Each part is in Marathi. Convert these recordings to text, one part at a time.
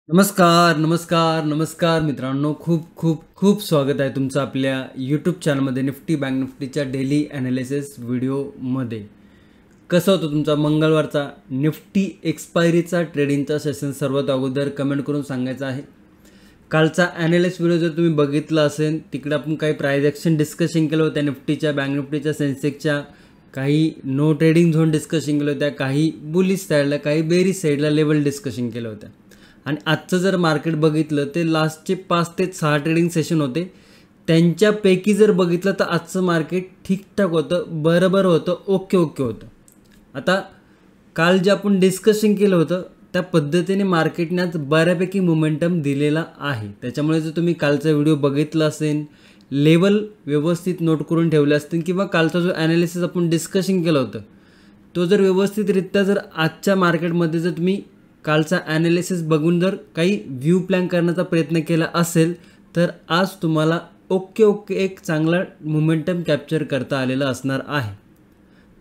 नमस्कार, नमस्कार, नमस्कार मित्रांनो. खूप खूप खूप स्वागत आहे तुमचं आपल्या यूट्यूब चॅनलमध्ये निफ्टी बँक निफ्टीच्या डेली ॲनालिसिस व्हिडिओमध्ये. कसा होतो तुमचा मंगळवारचा निफ्टी एक्सपायरीचा ट्रेडिंगचा सेशन? सर्वात अगोदर कमेंट करून सांगायचं आहे. कालचा ॲनालिसिस व्हिडिओ जर तुम्ही बघितला असेल, तिकडे आपण काही प्राइस ॲक्शन डिस्कशन केलं होतं निफ्टीच्या, बँक निफ्टीच्या, सेन्सेक्सच्या. काही नो ट्रेडिंग झोन डिस्कशन केलं होत्या, काही बुलिश साईडला, काही बेरिश साईडला लेवल डिस्कशन केलं होतं. आणि आजचं जर मार्केट बघितलं ते लास्टचे 5 ते 6 ट्रेडिंग सेशन होते, त्यांच्यापैकी जर बघितलं तर आजचं मार्केट ठीकठाक होतं, बरोबर होतं, ओके होतं. आता काल जे आपण डिस्कशन केलं होतं त्या पद्धतीने मार्केटने आज बऱ्यापैकी मोमेंटम दिलेला आहे. त्याच्यामुळे जर तुम्ही कालचा व्हिडिओ बघितला असेल, लेवल व्यवस्थित नोट करून ठेवले असतील, किंवा कालचा जो ॲनालिसिस आपण डिस्कशन केलं होतं तो जर व्यवस्थितरित्या जर आजच्या मार्केटमध्ये जर तुम्ही कालचा ॲनालिसिस बघून जर काही व्ह्यू प्लॅन करण्याचा प्रयत्न केला असेल तर आज तुम्हाला ओके एक चांगला मोमेंटम कॅप्चर करता आलेला असणार आहे.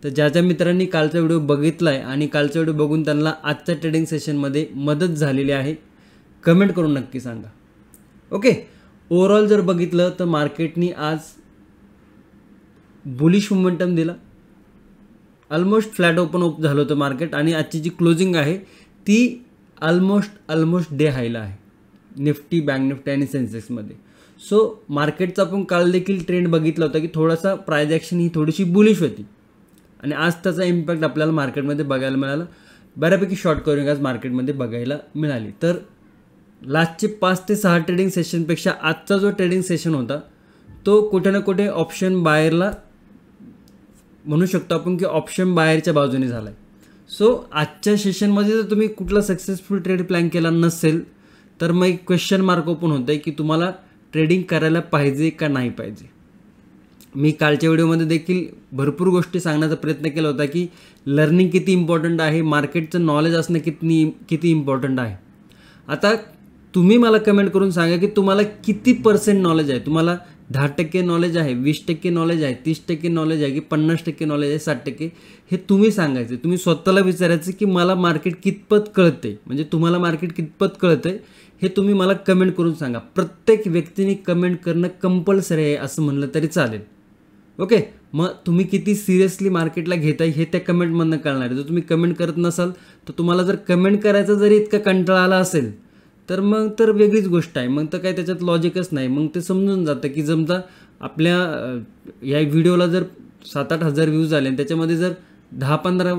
तर ज्या ज्या मित्रांनी कालचा व्हिडिओ बघितला आहे आणि कालचा व्हिडिओ बघून त्यांना आजच्या ट्रेडिंग सेशनमध्ये मदत झालेली आहे, कमेंट करून नक्की सांगा. ओके, ओव्हरऑल जर बघितलं तर मार्केटनी आज बुलिश मोमेंटम दिला. ऑलमोस्ट फ्लॅट ओपन झालं होतं मार्केट, आणि आजची जी क्लोजिंग आहे ती ऑलमोस्ट डे हायला आहे निफ्टी, बँक निफ्टी आणि सेन्सेक्समध्ये. सो मार्केटचा आपण काल देखील ट्रेंड बघितला होता की थोडासा प्राइस ॲक्शन ही थोडीशी बुलिश होती, आणि आज त्याचा इम्पॅक्ट आपल्याला मार्केटमध्ये बघायला मिळाला. बऱ्यापैकी शॉर्ट कवरिंग आज मार्केटमध्ये बघायला मिळाली. तर लास्टचे 5 ते 6 ट्रेडिंग सेशनपेक्षा आजचा जो ट्रेडिंग सेशन होता तो कुठे ना कुठे ऑप्शन बायरला म्हणू शकतो आपण की ऑप्शन बायरच्या बाजूने झाला आहे. सो आजच्या सेशनमध्ये जर तुम्ही कुठला सक्सेसफुल ट्रेड प्लॅन केला नसेल तर मग एक क्वेश्चन मार्क ओपन होतं आहे की तुम्हाला ट्रेडिंग करायला पाहिजे का नाही पाहिजे. मी कालच्या व्हिडिओमध्ये देखील भरपूर गोष्टी सांगण्याचा प्रयत्न केला होता की लर्निंग किती इम्पॉर्टंट आहे, मार्केटचं नॉलेज असणं किती इम्पॉर्टंट आहे. आता तुम्ही मला कमेंट करून सांगा की तुम्हाला किती % नॉलेज आहे. तुम्हाला 10% नॉलेज आहे, 20% नॉलेज आहे, 30% नॉलेज आहे, की 50% नॉलेज आहे, 60%? हे तुम्ही सांगायचं. तुम्ही स्वतःला विचारायचं की मला मार्केट कितपत कळते, म्हणजे तुम्हाला मार्केट कितपत कळतंय हे तुम्ही मला कमेंट करून सांगा. प्रत्येक व्यक्तीने कमेंट करणं कंपल्सरी आहे असं म्हणलं तरी चालेल. ओके, मग तुम्ही किती सिरियसली मार्केटला घेताय हे त्या कमेंटमधनं कळणार आहे. जर तुम्ही कमेंट करत नसाल तर तुम्हाला जर कमेंट करायचा जरी इतका कंटाळा आला असेल तर मग तर वेगळीच गोष्ट आहे. मग तर काही त्याच्यात लॉजिकच नाही. मग ते समजून जातं की समजा आपल्या या व्हिडिओला जर 7-8 हजार व्ह्यूज आले आणि त्याच्यामध्ये जर 10-15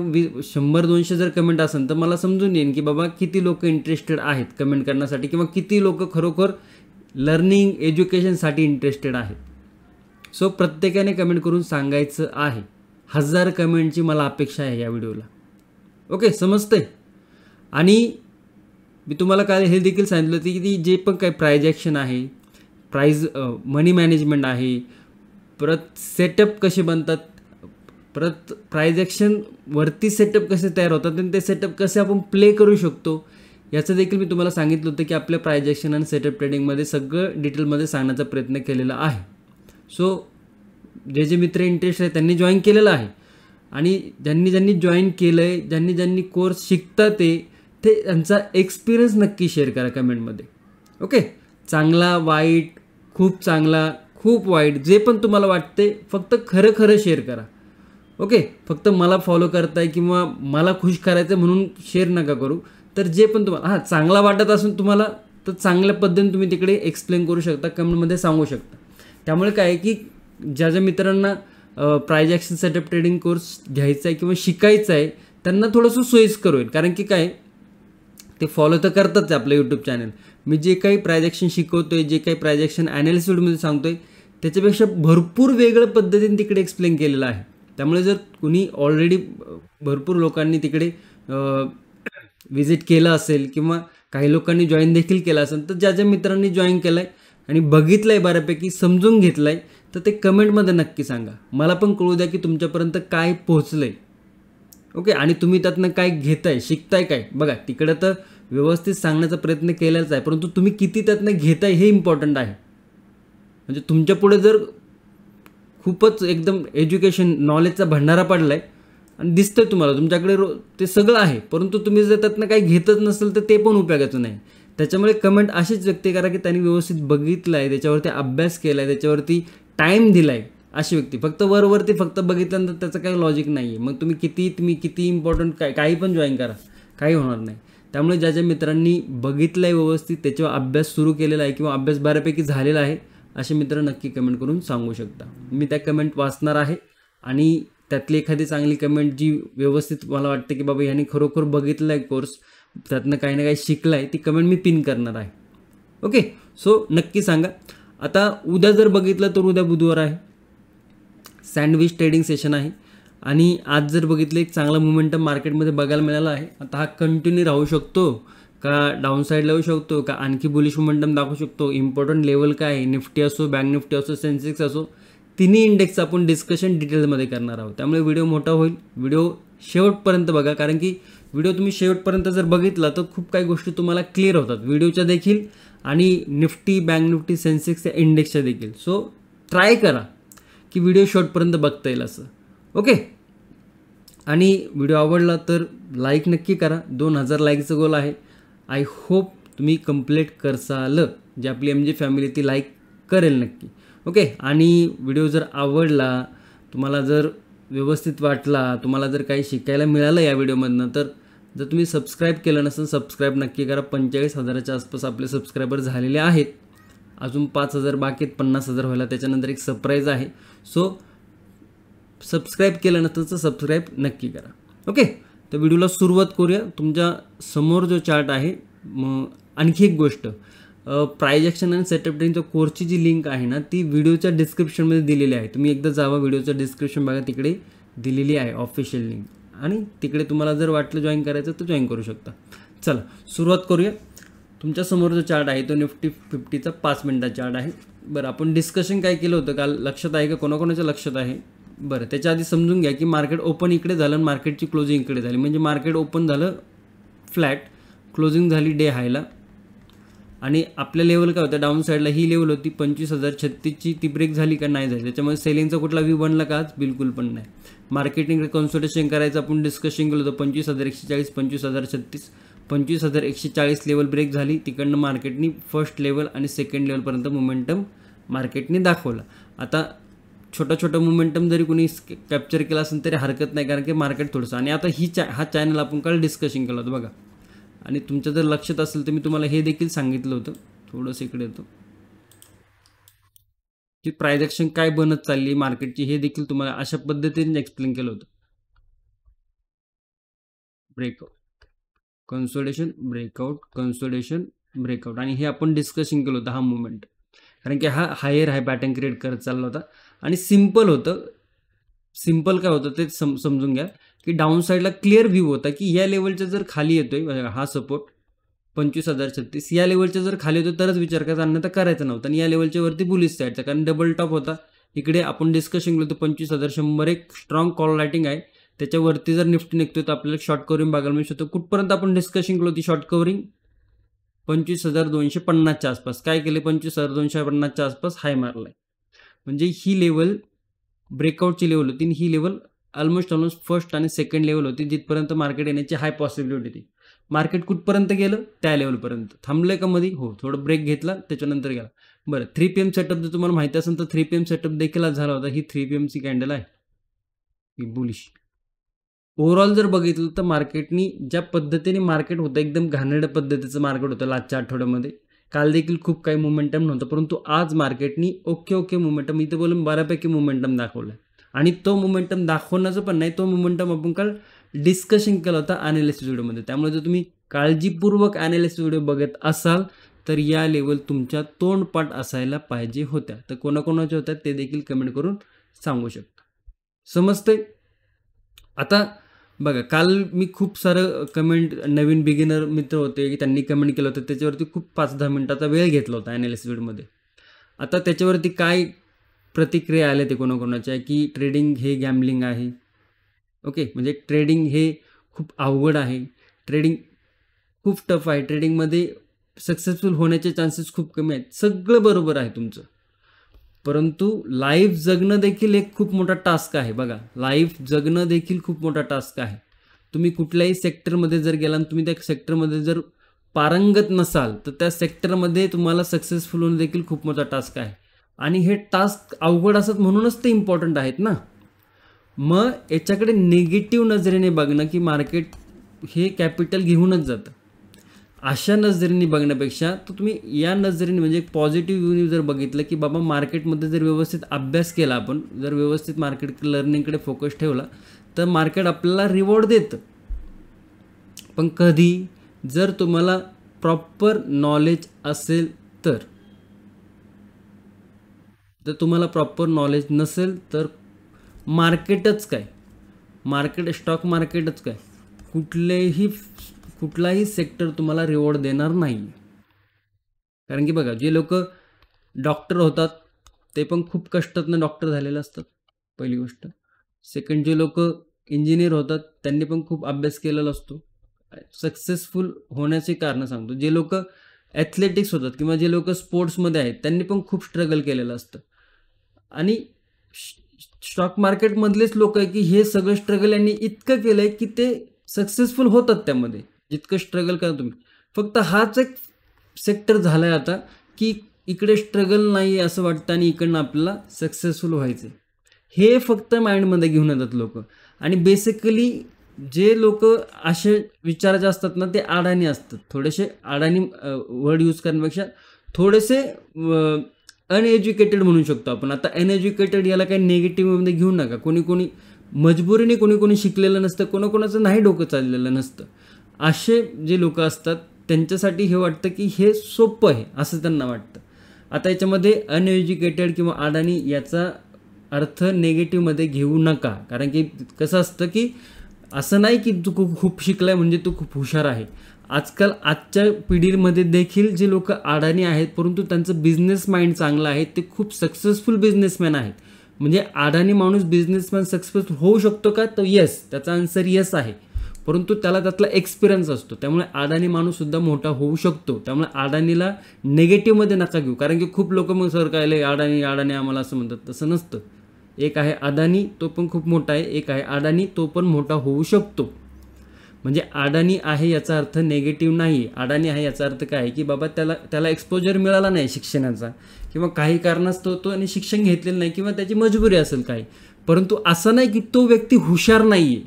100-200 जर कमेंट असेल तर मला समजून येईन की बाबा किती लोक इंटरेस्टेड आहेत कमेंट करण्यासाठी, किंवा किती लोक खरोखर लर्निंग एज्युकेशनसाठी इंटरेस्टेड आहेत. सो प्रत्येकाने कमेंट करून सांगायचं आहे. 1000 कमेंटची मला अपेक्षा आहे या व्हिडिओला. ओके, समजतंय? आणि मी तुम्हाला काय हे देखील सांगितलं होतं की जे पण काही प्राइस ॲक्शन आहे, मनी मॅनेजमेंट आहे, परत सेटअप कसे बनतात, परत प्राइस ॲक्शनवरती सेटअप कसे तयार होतात आणि ते सेटअप कसे आपण प्ले करू शकतो, याचं देखील मी तुम्हाला सांगितलं होतं की आपल्या प्राइस ॲक्शन आणि सेटअप ट्रेडिंगमध्ये सगळं डिटेलमध्ये सांगण्याचा प्रयत्न केलेला आहे. सो जे मित्र इंटरेस्ट आहे त्यांनी जॉईन केलेलं आहे, आणि ज्यांनी जॉईन केलं आहे, ज्यांनी कोर्स शिकतात ते त्यांचा एक्सपिरियन्स नक्की शेअर करा कमेंटमध्ये. ओके, चांगला, वाईट, खूप चांगला, खूप वाईट, जे पण तुम्हाला वाटते फक्त खरं शेअर करा. ओके, फक्त मला फॉलो करताय किंवा मला खुश करायचं म्हणून शेअर नका करू. तर जे पण तुम्हाला चांगला वाटत असून तुम्हाला, तर चांगल्या पद्धतीने तुम्ही तिकडे एक्सप्लेन करू शकता, कमेंटमध्ये सांगू शकता. त्यामुळे काय आहे की ज्या मित्रांना price action setup trading course घ्यायचा आहे किंवा शिकायचा आहे त्यांना थोडंसं सोयीस्कर होईल. कारण की काय, ते फॉलो तर करताच आहे आपलं यूट्यूब चॅनल. मी जे काही प्राइस ॲक्शन शिकवतो आहे, जे काही प्राइस ॲक्शन ॲनालिसिस व्हिडिओमध्ये सांगतो आहे त्याच्यापेक्षा भरपूर वेगळ्या पद्धतीने तिकडे एक्सप्लेन केलेलं आहे. त्यामुळे जर कुणी ऑलरेडी भरपूर लोकांनी तिकडे विजिट केलं असेल किंवा काही लोकांनी जॉईन देखील केलं असेल, तर ज्या मित्रांनी जॉईन केलं आहे आणि बघितलं आहे, बऱ्यापैकी समजून घेतलं आहे, तर ते कमेंटमध्ये नक्की सांगा. मला पण कळू द्या की तुमच्यापर्यंत काय पोहोचलं आहे. ओके, आणि तुम्ही त्यातनं काय घेताय, शिकताय काय. बघा, तिकडं तर व्यवस्थित सांगण्याचा प्रयत्न केलाच आहे, परंतु तुम्ही किती त्यातनं घेताय हे इम्पॉर्टंट आहे. म्हणजे तुमच्या पुढे जर खूपच एकदम एज्युकेशन नॉलेजचा भंडारा पडला आहे आणि दिसतंय तुम्हाला तुमच्याकडे ते सगळं आहे, परंतु तुम्ही जर त्यातनं काही घेतच नसेल तर ते पण उपयोगाचं नाही. त्याच्यामुळे कमेंट अशीच व्यक्त करा की त्यांनी व्यवस्थित बघितलं आहे, त्याच्यावरती अभ्यास केला आहे, त्याच्यावरती टाईम दिला आहे. अशी व्यक्ती फक्त वरवरती फक्त बघितल्यानंतर त्याचं काही लॉजिक नाही आहे. मग तुम्ही किती इम्पॉर्टंट काही पण जॉईन करा, काही होणार नाही. त्यामुळे ज्या मित्रांनी बघितलं आहे व्यवस्थित, त्याच्यावर अभ्यास सुरू केलेला आहे किंवा अभ्यास बऱ्यापैकी झालेला आहे, असे मित्र नक्की कमेंट करून सांगू शकता. मी त्या कमेंट वाचणार आहे आणि त्यातली एखादी चांगली कमेंट जी व्यवस्थित मला वाटते की बाबा ह्याने खरोखर बघितलं आहे कोर्स, त्यातनं काही ना काही शिकलं आहे, ती कमेंट मी पिन करणार आहे. ओके, सो नक्की सांगा. आता उद्या जर बघितलं तर उद्या बुधवार आहे, सँडविच ट्रेडिंग सेशन आहे. आणि आज जर बघितलं एक चांगला मोमेंटम मार्केटमध्ये बघायला मिळाला आहे. आता हा कंटिन्यू राहू शकतो का, डाऊन साईडला येऊ शकतो का, आणखी बुलिश मोमेंटम दाखवू शकतो. इम्पॉर्टंट लेवल काय आहे, निफ्टी असो, बँक निफ्टी असो, सेन्सेक्स असो, तिन्ही इंडेक्स आपण डिस्कशन डिटेलमध्ये करणार आहोत. त्यामुळे व्हिडिओ मोठा होईल. व्हिडिओ शेवटपर्यंत बघा, कारण की व्हिडिओ तुम्ही शेवटपर्यंत जर बघितला तर खूप काही गोष्टी तुम्हाला क्लिअर होतात, व्हिडिओच्या देखील आणि निफ्टी, बँक निफ्टी, सेन्सेक्स या इंडेक्सच्या देखील. सो ट्राय करा की व्हिडिओ शेवटपर्यंत बघता येईल असं. ओके, आणि व्हिडिओ आवडला तर लाईक नक्की करा. 2000 लाईकचं गोल आहे. आय होप तुम्ही कंप्लीट करसाल. जी आपली MJ फॅमिली ती लाईक करेल नक्की. ओके, आणि व्हिडिओ जर आवडला, तुम्हाला जर व्यवस्थित वाटला, तुम्हाला जर काही शिकायला मिळालं या व्हिडिओमधनं, तर जर तुम्ही सबस्क्राईब केलं नसेल, सबस्क्राईब नक्की करा. 45,000च्या आसपास आपले सबस्क्रायबर झालेले आहेत. अजून 5,000 बाकी आहेत 50,000 व्हायला. त्याच्यानंतर एक सरप्राईज आहे. सो सबस्क्राईब केलं नसेल तर सबस्क्राईब नक्की करा. ओके, तर व्हिडिओला सुरुवात करूया. तुमच्या समोर जो चार्ट आहे, मग आणखी एक गोष्ट, प्राइस ॲक्शन आणि सेटअप ट्रेडिंगच्या कोर्सची जी लिंक आहे ना, ती व्हिडिओच्या डिस्क्रिप्शनमध्ये दिलेली आहे. तुम्ही एकदा जावा, व्हिडिओचं डिस्क्रिप्शन बघा, तिकडे दिलेली आहे ऑफिशियल लिंक, आणि तिकडे तुम्हाला जर वाटलं जॉईन करायचं तर जॉईन करू शकता. चला सुरुवात करूया. तुमच्या समोर जो चार्ट आहे तो निफ्टी 50चा 5 मिनिटाचा चार्ट आहे. बरं, आपण डिस्कशन काय केलं होतं काल, लक्षात आहे का, कोणाकोणाच्या लक्षात आहे? बरं, त्याच्या आधी समजून घ्या की मार्केट ओपन इकडे झालं आणि मार्केटची क्लोजिंग इकडे झाली. म्हणजे मार्केट ओपन झालं फ्लॅट, क्लोजिंग झाली डे हायला. आणि आपल्या लेवल काय होतं, डाऊन साईडला ही लेवल होती 25,036ची, ती ब्रेक झाली का, नाही झाली. त्याच्यामुळे सेलिंगचा कुठला व्यू बनला का आज, बिलकुल पण नाही. मार्केटिंग कन्सल्टेशन करायचं आपण डिस्कशन केलं होतं. 25,140, 25,036, 25,140 लेवल ब्रेक झाली. तिकडनं मार्केटनी फर्स्ट लेवल आणि सेकंड लेवलपर्यंत मोमेंटम मार्केटने दाखवला. आता छोटा मोमेंटम जरी कोणी कॅप्चर केला असेल तरी हरकत नाही, कारण की मार्केट थोडंसं. आणि आता हा चॅनल आपण काल डिस्कशन केलं होतं बघा. आणि तुमच्या जर लक्षात असेल तर मी तुम्हाला हे देखील सांगितलं होतं, थोडंसं इकडे येतो, की प्राइस ॲक्शन काय बनत चालली मार्केटची, हे देखील तुम्हाला अशा पद्धतीने एक्सप्लेन केलं होतं. Breakout, consolidation, breakout, consolidation, breakout, आणि हे आपण डिस्कशन केलं होतं हा मुवमेंट, कारण की हा हायर हाय पॅटर्न क्रिएट करत चालला होता. आणि सिम्पल होतं. सिम्पल काय होतं ते समजून घ्या, की डाऊन साईडला क्लिअर व्ह्यू होता की या लेवलच्या जर खाली येतोय, हा सपोर्ट 25,036, या लेवलच्या जर खाली येतो तरच विचार करायचा, अन्यथा करायचा नव्हता. आणि या लेवलच्या वरती बुलिश साईडचा, कारण डबल टॉप होता. इकडे आपण डिस्कशन केलं होतं 25,100 एक स्ट्रॉंग कॉल रायटिंग आहे. त्याच्यावरती जर निफ्टी निघतोय तर आपल्याला शॉर्ट कवरिंग बघायला मिळू शकतो. कुठपर्यंत आपण डिस्कशन केलं होती शॉर्ट कवरिंग, 25,250च्या आसपास. काय केले, 25,250च्या आसपास हाय मारलाय. म्हणजे ही लेवल ब्रेकआउटची लेवल होती, ही लेवल ऑलमोस्ट फर्स्ट आणि सेकंड लेवल होती, जिथपर्यंत मार्केट येण्याची हाय पॉसिबिलिटी होती. मार्केट कुठपर्यंत गेलं, त्या लेवलपर्यंत. थांबलं का मध्ये, हो, थोडं ब्रेक घेतला, त्याच्यानंतर गेला. बरं, 3 PM सेटअप जर तुम्हाला माहिती असेल तर 3 PM सेटअप देखील झाला होता. ही 3 PMची कॅन्डल आहे, ही बुलिश. ओव्हरऑल जर बघितलं तर मार्केटनी ज्या पद्धतीने मार्केट होतं, एकदम घाणेरड्या पद्धतीचं मार्केट होतं लास्टच्या आठवड्यामध्ये. काल देखील खूप काही मोमेंटम नव्हतं, परंतु आज मार्केटनी ओके मोमेंटम, इथे बोलून बऱ्यापैकी मोमेंटम दाखवलं. आणि तो मोमेंटम दाखवण्याचं पण नाही, तो मोमेंटम आपण काल डिस्कशन केलं होतं ॲनालिसिस व्हिडिओमध्ये. त्यामुळे जर तुम्ही काळजीपूर्वक ॲनालिसिस व्हिडिओ बघत असाल तर या लेवल तुमच्या तोंडपाठ असायला पाहिजे होत्या. तर कोणाकोणाच्या होत्या ते देखील कमेंट करून सांगू शकता. समजते? आता बघा, काल मी खूप सारं कमेंट, नवीन बिगिनर मित्र होते की त्यांनी कमेंट केलं होतं, त्याच्यावरती खूप 5-10 मिनिटाचा वेळ घेतला होता ॲनालिसिस व्हिडिओमध्ये. आता त्याच्यावरती काय प्रतिक्रिया आल्या ते कोणाकोणाच्या, की ट्रेडिंग हे गॅम्बलिंग आहे. ओके, म्हणजे ट्रेडिंग हे खूप अवघड आहे, ट्रेडिंग खूप टफ आहे, ट्रेडिंगमध्ये सक्सेसफुल होण्याचे चान्सेस खूप कमी आहेत. सगळं बरोबर आहे तुमचं, परंतु लाईफ जगणं देखील एक खूप मोठा टास्क आहे. बघा, लाईफ जगणं देखील खूप मोठा टास्क आहे. तुम्ही कुठल्याही सेक्टरमध्ये जर गेला आणि तुम्ही त्या सेक्टरमध्ये जर पारंगत नसाल तर त्या सेक्टरमध्ये तुम्हाला सक्सेसफुल होणं देखील खूप मोठा टास्क आहे. आणि हे टास्क अवघड असत म्हणूनच ते इम्पॉर्टंट आहेत ना. मग याच्याकडे निगेटिव्ह नजरेने बघणं की मार्केट हे कॅपिटल घेऊनच जातं, अशा नजरेने बघण्यापेक्षा तर तुम्ही या नजरेने म्हणजे पॉझिटिव्ह व्ह्यूने जर बघितलं की बाबा मार्केटमध्ये जर व्यवस्थित अभ्यास केला, आपण जर व्यवस्थित मार्केट लर्निंगकडे फोकस ठेवला तर मार्केट आपल्याला रिवॉर्ड देतं. पण कधी, जर तुम्हाला प्रॉपर नॉलेज असेल तर. जर तुम्हाला प्रॉपर नॉलेज नसेल तर मार्केटच काय, स्टॉक मार्केटच काय, कुठलाही सेक्टर तुम्हाला रिवॉर्ड देणार नाही. कारण की बघा, जे लोक डॉक्टर होतात ते पण खूप कष्टातनं डॉक्टर झालेले असतात, पहिली गोष्ट. सेकंड, जे लोक इंजिनियर होतात त्यांनी पण खूप अभ्यास केलेला असतो. सक्सेसफुल होण्याचे कारण सांगतो, जे लोक ॲथलेटिक्स होतात किंवा जे लोक स्पोर्ट्समध्ये आहेत त्यांनी पण खूप स्ट्रगल केलेलं असतं. आणि स्टॉक मार्केटमधलेच लोक आहे की हे सगळं स्ट्रगल यांनी इतकं केलं आहे की ते सक्सेसफुल होतात त्यामध्ये. जितकं स्ट्रगल करा तुम्ही, फक्त हाच एक सेक्टर झाला आहे आता की इकडे स्ट्रगल नाही असं वाटतं आणि इकडनं आपल्याला सक्सेसफुल व्हायचं. हे फक्त माइंडमध्ये घेऊन येतात लोक. आणि बेसिकली जे लोक असे विचाराचे असतात ना ते अडाणी असतात. थोडेसे अडाणी वर्ड यूज करण्यापेक्षा थोडेसे अनएज्युकेटेड म्हणू शकतो आपण. आता अनएज्युकेटेड याला काही नेगेटिव्हमध्ये घेऊ नका. कोणी मजबुरीने कोणी शिकलेलं नसतं, कोणाकोणाचं नाही डोकं चाललेलं नसतं. असे जे लोक असतात त्यांच्यासाठी हे वाटतं की हे सोपं आहे असं त्यांना वाटतं. आता याच्यामध्ये अनएज्युकेटेड किंवा अडाणी याचा अर्थ नेगेटिव्हमध्ये घेऊ नका. कारण की कसं असतं की असं नाही की तू खूप शिकलाय म्हणजे तू खूप हुशार आहे. आजच्या पिढीमध्ये देखील जे लोक अडाणी आहेत परंतु त्यांचं बिझनेस माइंड चांगलं आहे, ते खूप सक्सेसफुल बिझनेसमॅन आहेत. म्हणजे अडाणी माणूस बिझनेसमॅन सक्सेसफुल होऊ शकतो का, तर येस, त्याचा आन्सर येस आहे. परंतु त्याला त्यातला एक्सपिरियन्स असतो. त्यामुळे अडाणी माणूससुद्धा मोठा होऊ शकतो. त्यामुळे अडाणीला नेगेटिव्हमध्ये नका घेऊ. कारण की खूप लोक मग सर काय अडाणी आम्हाला असं म्हणतात. तसं नसतं. एक आहे अदानी, तो पण खूप मोठा आहे. एक आहे अडाणी, तो पण मोठा होऊ शकतो. म्हणजे अडाणी आहे याचा अर्थ नेगेटिव्ह नाही. अडाणी आहे याचा अर्थ काय आहे की बाबा त्याला एक्सपोजर मिळाला नाही शिक्षणाचा किंवा काही कारणास्तव तो आणि शिक्षण घेतलेलं नाही किंवा त्याची मजबुरी असेल काही. परंतु असं नाही की तो व्यक्ती हुशार नाही आहे.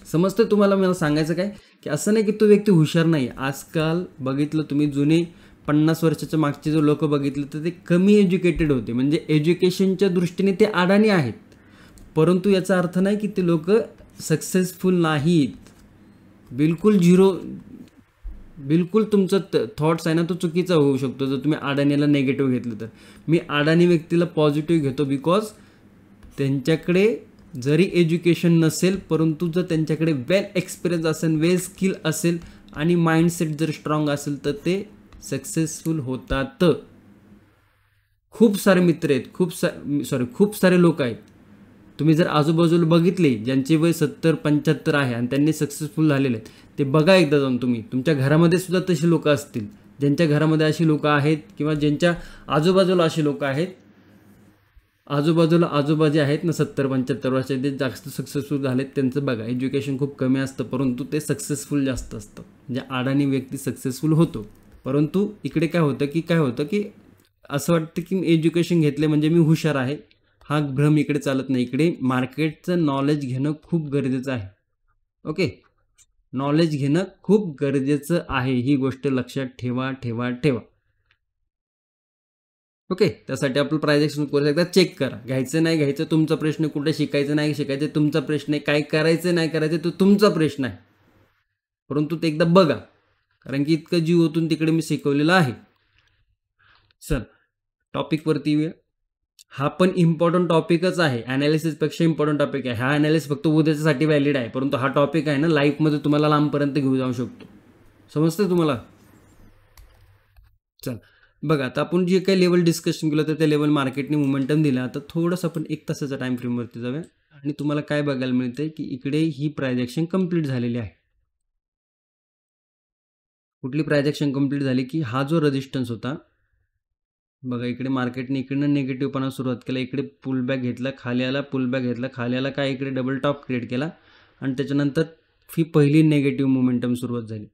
समजतं तुम्हाला मला सांगायचं काय, की असं नाही की तो व्यक्ती हुशार नाही. आजकाल बघितलं तुम्ही, जुने 50 वर्षाच्या मागचे जो लोक बघितले तर ते कमी एज्युकेटेड होते. म्हणजे एज्युकेशनच्या दृष्टीने ते अडाणी आहेत. परंतु याचा अर्थ नाही की ते लोक सक्सेसफुल नाहीत. बिलकुल झिरो, बिलकुल तुमचं थॉट्स आहे ना तो चुकीचा होऊ शकतो जर तुम्ही अडाणीला नेगेटिव्ह घेतलं तर. मी अडाणी व्यक्तीला पॉझिटिव्ह घेतो बिकॉज त्यांच्याकडे जरी एज्युकेशन नसेल परंतु जर त्यांच्याकडे वेल एक्सपिरियन्स असेल, वेल स्किल असेल आणि माइंडसेट जर स्ट्रॉंग असेल तर ते सक्सेसफुल होतात. खूप सारे मित्र आहेत, खूप सारे लोक आहेत. तुम्ही जर आजूबाजूला बघितले ज्यांचे वय 70-75 आहे आणि त्यांनी सक्सेसफुल झालेले आहेत, ते बघा एकदा जाऊन तुम्ही. तुमच्या घरामध्ये सुद्धा तशी लोक असतील, ज्यांच्या घरामध्ये अशी लोक आहेत किंवा ज्यांच्या आजूबाजूला अशी लोक आहेत. आजोबा जे आहेत ना 70-75 वर्षाचे, ते जास्त सक्सेसफुल झालेत, त्यांचं बघा. एज्युकेशन खूप कमी असतं परंतु ते सक्सेसफुल जास्त असतं. म्हणजे अडाणी व्यक्ती सक्सेसफुल होतो. परंतु इकडे काय होतं की असं वाटतं की एज्युकेशन घेतले म्हणजे मी हुशार आहे. हा भ्रम इकडे चालत नाही. इकडे मार्केटचं नॉलेज घेणं खूप गरजेचं आहे. ओके, नॉलेज घेणं खूप गरजेचं आहे. ही गोष्ट लक्षात ठेवा. ओके, त्यासाठी आपण प्रायझेक्शन कोर्स एकदा चेक करा. घ्यायचं नाही घ्यायचं तुमचा प्रश्न, कुठे शिकायचं नाही शिकायचं तुमचा प्रश्न आहे, काय करायचं नाही करायचं तो तुमचा प्रश्न आहे. परंतु ते एकदा बघा, कारण की इतकं जीव ओतून तिकडे मी शिकवलेलं आहे. सर, टॉपिकवरती येऊया. हा पण इम्पॉर्टंट टॉपिकच आहे, ॲनालिसिसपेक्षा इम्पॉर्टंट टॉपिक आहे. हा ॲनालिसिस फक्त उद्याच्यासाठी व्हॅलिड आहे, परंतु हा टॉपिक आहे ना लाईफमध्ये तुम्हाला लांबपर्यंत घेऊन जाऊ शकतो. समजतं तुम्हाला? चल बघा, आता आपण जे काही लेवल डिस्कशन केलं तर त्या लेवल मार्केटने मोमेंटम दिला. आता थोडंसं आपण 1 तासाच्या टाईम फ्रेमवरती जाऊया आणि तुम्हाला काय बघायला मिळते की इकडे ही प्रायझेक्शन कंप्लीट झालेली आहे. कुठली प्रायझेक्शन कंप्लीट झाली की हा जो रेजिस्टन्स होता बघा, इकडे मार्केटने इकडनं निगेटिव्हपणा सुरुवात केला, इकडे पुलबॅक घेतला, खाली आला, पुलबॅक घेतला, खाली आला, काय इकडे डबल टॉप क्रिएट केला आणि त्याच्यानंतर ही पहिली निगेटिव्ह मोमेंटम सुरुवात झाली.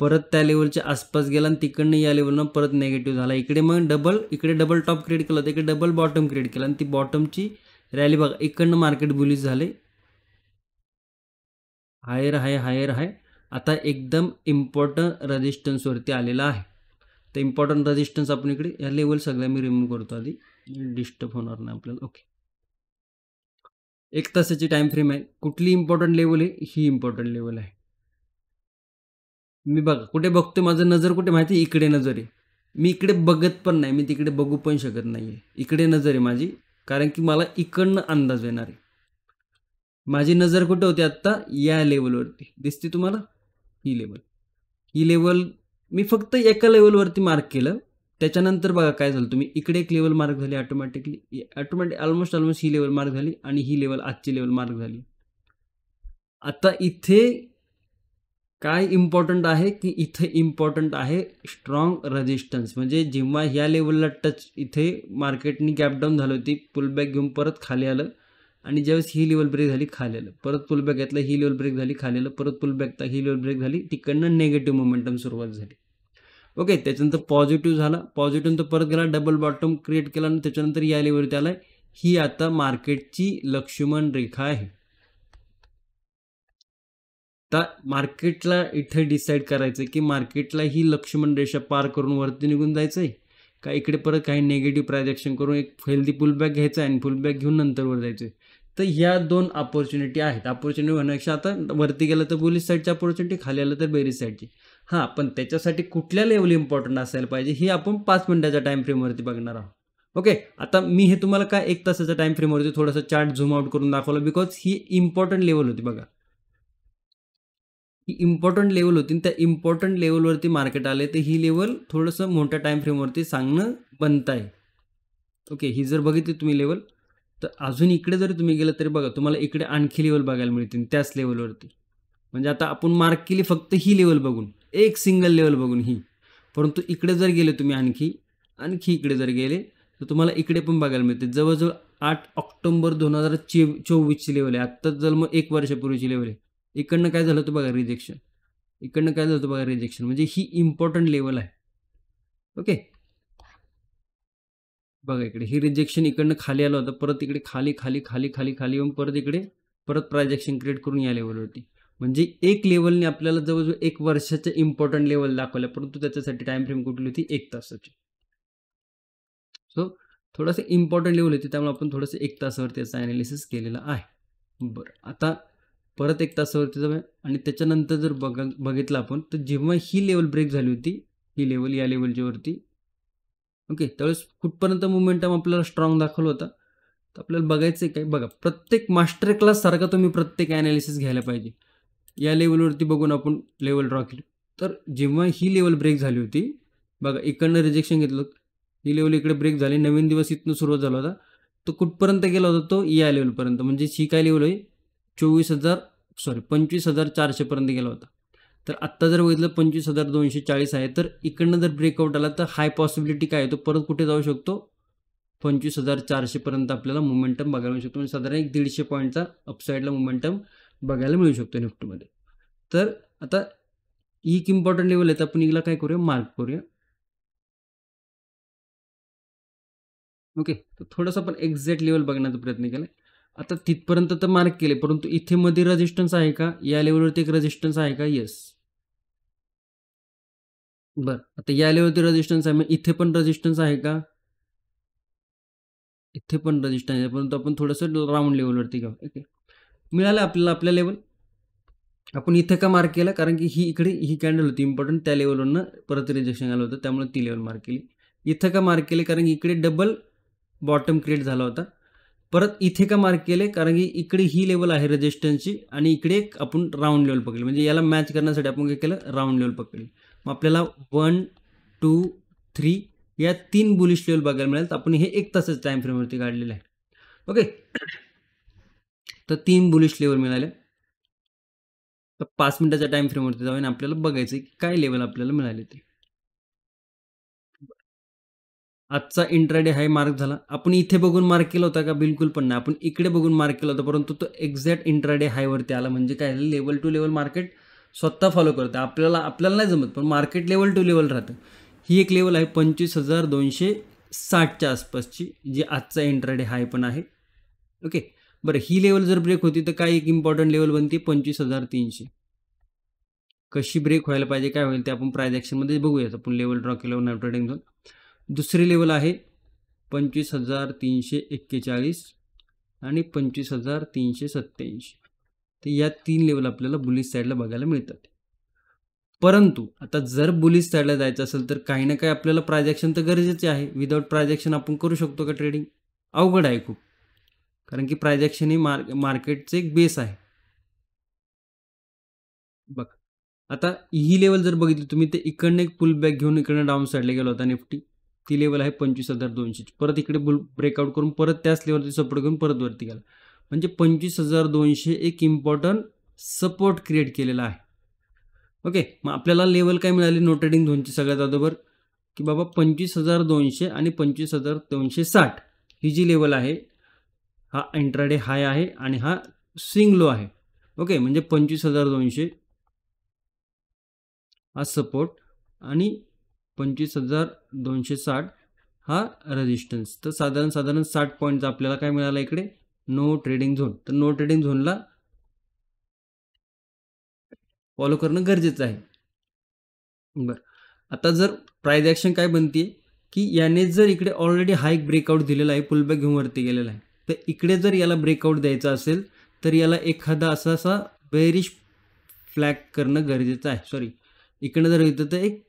परत त्या लेवलच्या आसपास गेला आणि तिकडनं या लेवलनं परत नेगेटिव्ह झाला. इकडे मग इकडे डबल टॉप क्रिएट केलं होतं, इकडे डबल बॉटम क्रिएट केला आणि ती बॉटमची रॅली बघा इकडनं मार्केट बुलिश झाले, हायर आहे. आता एकदम इम्पॉर्टंट रेजिस्टन्सवरती आलेला आहे. तर इम्पॉर्टंट रेजिस्टन्स आपण इकडे या लेवल सगळ्या मी रिमूव्ह करतो, आधी डिस्टर्ब होणार नाही आपल्याला. ओके, 1 तासाची टाइम फ्रेम आहे. कुठली इम्पॉर्टंट लेवल आहे? ही इम्पॉर्टंट लेवल आहे. मी बघा कुठे बघतोय, माझं नजर कुठे माहिती, इकडे नजर आहे. मी इकडे बघत पण नाही, मी तिकडे बघू पण शकत नाही आहे. इकडे नजर आहे माझी, कारण की मला इकडनं अंदाज येणार आहे. माझी नजर कुठे होती आत्ता? या लेवलवरती दिसते तुम्हाला, ही लेवल मी फक्त एका लेवलवरती मार्क केलं. त्याच्यानंतर बघा काय झालं, तुम्ही इकडे एक लेवल मार्क झाली ऑटोमॅटिकली ऑलमोस्ट ही लेवल मार्क झाली आणि ही लेवल आजची लेवल मार्क झाली. आता इथे काय इम्पॉर्टंट आहे की इथे इम्पॉर्टंट आहे स्ट्रॉंग रेजिस्टन्स. म्हणजे जेव्हा ह्या लेवलला टच इथे मार्केटनी गॅपडाऊन झाली होती, पुलबॅक घेऊन परत खाली आलं आणि ज्यावेळेस ही लेवल ब्रेक झाली खाली आलं, परत पुलबॅक घेतला, ही लेवल ब्रेक झाली खाली आलं, परत पुलबॅक ही लेवल ब्रेक झाली, तिकडनं नेगेटिव्ह मोमेंटम सुरुवात झाली. ओके, त्याच्यानंतर पॉझिटिव्ह झाला, पॉझिटिव्ह नंतर परत गेला, डबल बॉटम क्रिएट केला आणि त्याच्यानंतर या लेवलवरती आलाय. ही आता मार्केटची लक्ष्मण रेखा आहे. तर मार्केटला इथे डिसाईड करायचं की मार्केटला ही लक्ष्मण रेषा पार करून वरती निघून जायचं आहे का इकडे परत काही नेगेटिव्ह प्रायजेक्शन करून एक हेल्दी पुलबॅक घ्यायचा आणि पुलबॅक घेऊन नंतर वर जायचं. तर ह्या 2 अपॉर्च्युनिटी आहेत. अपॉर्च्युनिटी होण्यापेक्षा आता वरती गेलं तर बुलिश साईडची अपॉर्च्युनिटी, खाली आलं तर बेरिश साईडची. हां, पण त्याच्यासाठी कुठल्या लेवल इम्पॉर्टंट असायला पाहिजे हे आपण 5 मिनिटाच्या टाइम फ्रेमवरती बघणार आहोत. ओके, आता मी हे तुम्हाला काय 1 तासाच्या टाइम फ्रेमवरती थोडासा चार्ट झूम आउट करून दाखवलं, बिकॉज ही इम्पॉर्टंट लेवल होती. बघा, ही इम्पॉर्टंट लेवल होती, त्या इम्पॉर्टंट लेवलवरती मार्केट आले, तर ही लेवल थोडंसं मोठ्या टाइम फ्रेमवरती सांगणं बनत आहे. ओके, ही जर बघितली तुम्ही लेवल, तर अजून इकडे जर तुम्ही गेलं तरी बघा तुम्हाला इकडे आणखी लेवल बघायला मिळतील त्याच लेवलवरती. म्हणजे आता आपण मार्क केली फक्त ही लेवल बघून, एक सिंगल लेवल बघून ही, परंतु इकडे जर गेले तुम्ही आणखी इकडे जर गेले तर तुम्हाला इकडे पण बघायला मिळते. जवळजवळ 8 ऑक्टोबर 2024ची लेवल आहे. आत्ताच जर मग 1 वर्षापूर्वीची लेवल आहे. इकडनं काय झालं होतं बघा, रिजेक्शन. इकडनं काय झालं होतं बघा, रिजेक्शन. म्हणजे ही इम्पॉर्टंट लेवल आहे. ओके, बघा इकडे ही रिजेक्शन इकडनं खाली आलं होतं, परत इकडे खाली येऊन परत इकडे परत प्रायजेक्शन क्रिएट करून या लेवलवरती. म्हणजे एक लेवलने आपल्याला जवळजवळ 1 वर्षाचे इम्पॉर्टंट लेवल दाखवल्या, परंतु त्याच्यासाठी टाइम फ्रेम कुठली होती? 1 तासाची. सो थोडंसं इम्पॉर्टंट लेवल होती, त्यामुळे आपण थोडंसं 1 तासावरती याचं ॲनालिसिस केलेलं आहे. बरं, आता परत 1 तासावरती जाऊया आणि त्याच्यानंतर जर बघितलं आपण, तर जेव्हा ही लेवल ब्रेक झाली होती, ही लेवल या लेवलच्या वरती, ओके, त्यावेळेस कुठपर्यंत मोमेंटम आपल्याला स्ट्रॉंग दाखवलं होता. तर आपल्याला बघायचं आहे काय, बघा प्रत्येक मास्टर क्लास सारखा तुम्ही प्रत्येक ॲनालिसिस घ्यायला पाहिजे. या लेवलवरती बघून आपण लेवल ड्रॉ केली, तर जेव्हा ही लेवल ब्रेक झाली होती, बघा इकडनं रिजेक्शन घेतलं, ही लेवल इकडे ब्रेक झाली, नवीन दिवस इथनं सुरुवात झाला होता, तो कुठपर्यंत गेला होता? तो या लेवलपर्यंत. म्हणजे ही काय लेवल आहे? 25,400 पर्यंत गेला होता. तर आत्ता जर बघितलं 25,240 आहे, तर इकडनं जर ब्रेकआउट आला तर हाय पॉसिबिलिटी काय आहे, तो परत कुठे जाऊ शकतो? 25,400 पर्यंत आपल्याला मोमेंटम बघायला मिळू शकतो. म्हणजे साधारण 150 पॉईंटचा अपसाईडला मोमेंटम बघायला मिळू शकतो निफ्टीमध्ये. तर आता ही एक इम्पॉर्टंट लेवल आहे, तर आपण हिला काय करूया? मार्क करूया. ओके, तर थोडंसं आपण एक्झॅक्ट लेवल बघण्याचा प्रयत्न केला. आता तिथपर्यंत तर मार्क केले, परंतु इथे मध्ये रेजिस्टन्स आहे का? या लेवलवरती एक रेजिस्टन्स आहे का? येस. बरं, आता या लेवलवरती रेजिस्टन्स आहे, मग इथे पण रेजिस्टन्स आहे का? इथे पण रेजिस्टन्स आहे, परंतु आपण थोडंसं राऊंड लेवलवरती घेऊ. ओके, मिळालं आपल्याला आपल्या लेवल. आपण इथे का मार्क केलं? कारण की ही इकडे ही कॅन्डल होती इम्पॉर्टंट, त्या लेवलवरनं परत रिजेक्शन आलं होतं, त्यामुळे ती लेवल मार्क केली. इथं का मार्क केले? कारण की इकडे डबल बॉटम क्रिएट झाला होता. परत इथे का मार्क केले? कारण की इकडे ही लेवल आहे रेजिस्टन्सची आणि इकडे आपण राऊंड लेवल पकडली. म्हणजे याला मॅच करण्यासाठी आपण काय केलं? राऊंड लेवल पकडली. मग आपल्याला 1, 2, 3 या 3 बुलिश लेवल बघायला मिळेल. तर आपण हे 1 तासाच्या टाइम फ्रेमवरती काढलेलं आहे. ओके, तर 3 बुलिश लेवल मिळाले. तर 5 मिनिटाच्या टाइम फ्रेमवरती जाऊन आपल्याला बघायचं की काय लेवल आपल्याला मिळाले ते. आजचा इंट्राडे हाय मार्क झाला. आपण इथे बघून मार्क केला होता का? बिलकुल पण नाही. आपण इकडे बघून मार्क केला होता, परंतु तो एक्झॅक्ट इंट्राडे हायवरती आला. म्हणजे काय झालं? लेवल टू लेवल मार्केट स्वतः फॉलो करतं. आपल्याला नाही जमत, पण मार्केट लेवल टू लेवल राहतं. ही एक लेवल आहे 25,260च्या आसपासची, जी आजचा इंट्राडे हाय पण आहे. ओके, बरं ही लेवल जर ब्रेक होती तर काय एक इम्पॉर्टंट लेवल बनते 25,300. कशी ब्रेक व्हायला पाहिजे, काय होईल ते आपण प्राइस ॲक्शनमध्ये बघूयात. आपण लेवल ड्रॉ केल्यावर नाईट ट्रेडिंग झोन. दुसरी लेवल आहे 25,341 आणि 25,387. तर या 3 लेवल आपल्याला बुलिश साईडला बघायला मिळतात. परंतु आता जर बुलिश साईडला जायचं असेल तर काही ना काही आपल्याला प्राइस ॲक्शन तर गरजेचे आहे. विदाउट प्राइस ॲक्शन आपण करू शकतो का ट्रेडिंग? अवघड आहे खूप, कारण की प्राइस ॲक्शन ही मार्केटचे एक बेस आहे. बघ आता ही लेवल जर बघितली तुम्ही, ते इकडनं एक पुल बॅक घेऊन इकडनं डाऊन साईडला गेला होता निफ्टी. ती लेवल आहे 25,200. परत इकडे ब्रेकआउट करून परत त्याच लेवलची सपोर्ट घेऊन परत वरती गेला. म्हणजे 25,200 एक इम्पॉर्टंट सपोर्ट क्रिएट केलेला आहे. ओके, मग आपल्याला लेवल काय मिळाली नो ट्रेडिंग झोनची सगळ्यात अगोदर, की बाबा 25,200 आणि 25,260 ही जी लेवल आहे, हा इंट्राडे हाय आहे आणि हा स्विंग लो आहे. ओके, म्हणजे 25,200 हा सपोर्ट आणि 25,260 हा रेजिस्टन्स. तर साधारण 60 पॉईंटचा आपल्याला काय मिळाला इकडे नो ट्रेडिंग झोन. तर नो ट्रेडिंग झोनला फॉलो करणं गरजेचं आहे. बरं, आता जर प्राइस ॲक्शन काय बनते की याने जर इकडे ऑलरेडी हाईक ब्रेकआउट दिलेला आहे, पुलबॅक घेऊन वरती गेलेला आहे, तर इकडे जर याला ब्रेकआउट द्यायचा असेल तर याला एखादा असा बेरिश फ्लॅग करणं गरजेचं आहे. सॉरी, इकडनं जर येतं तर एक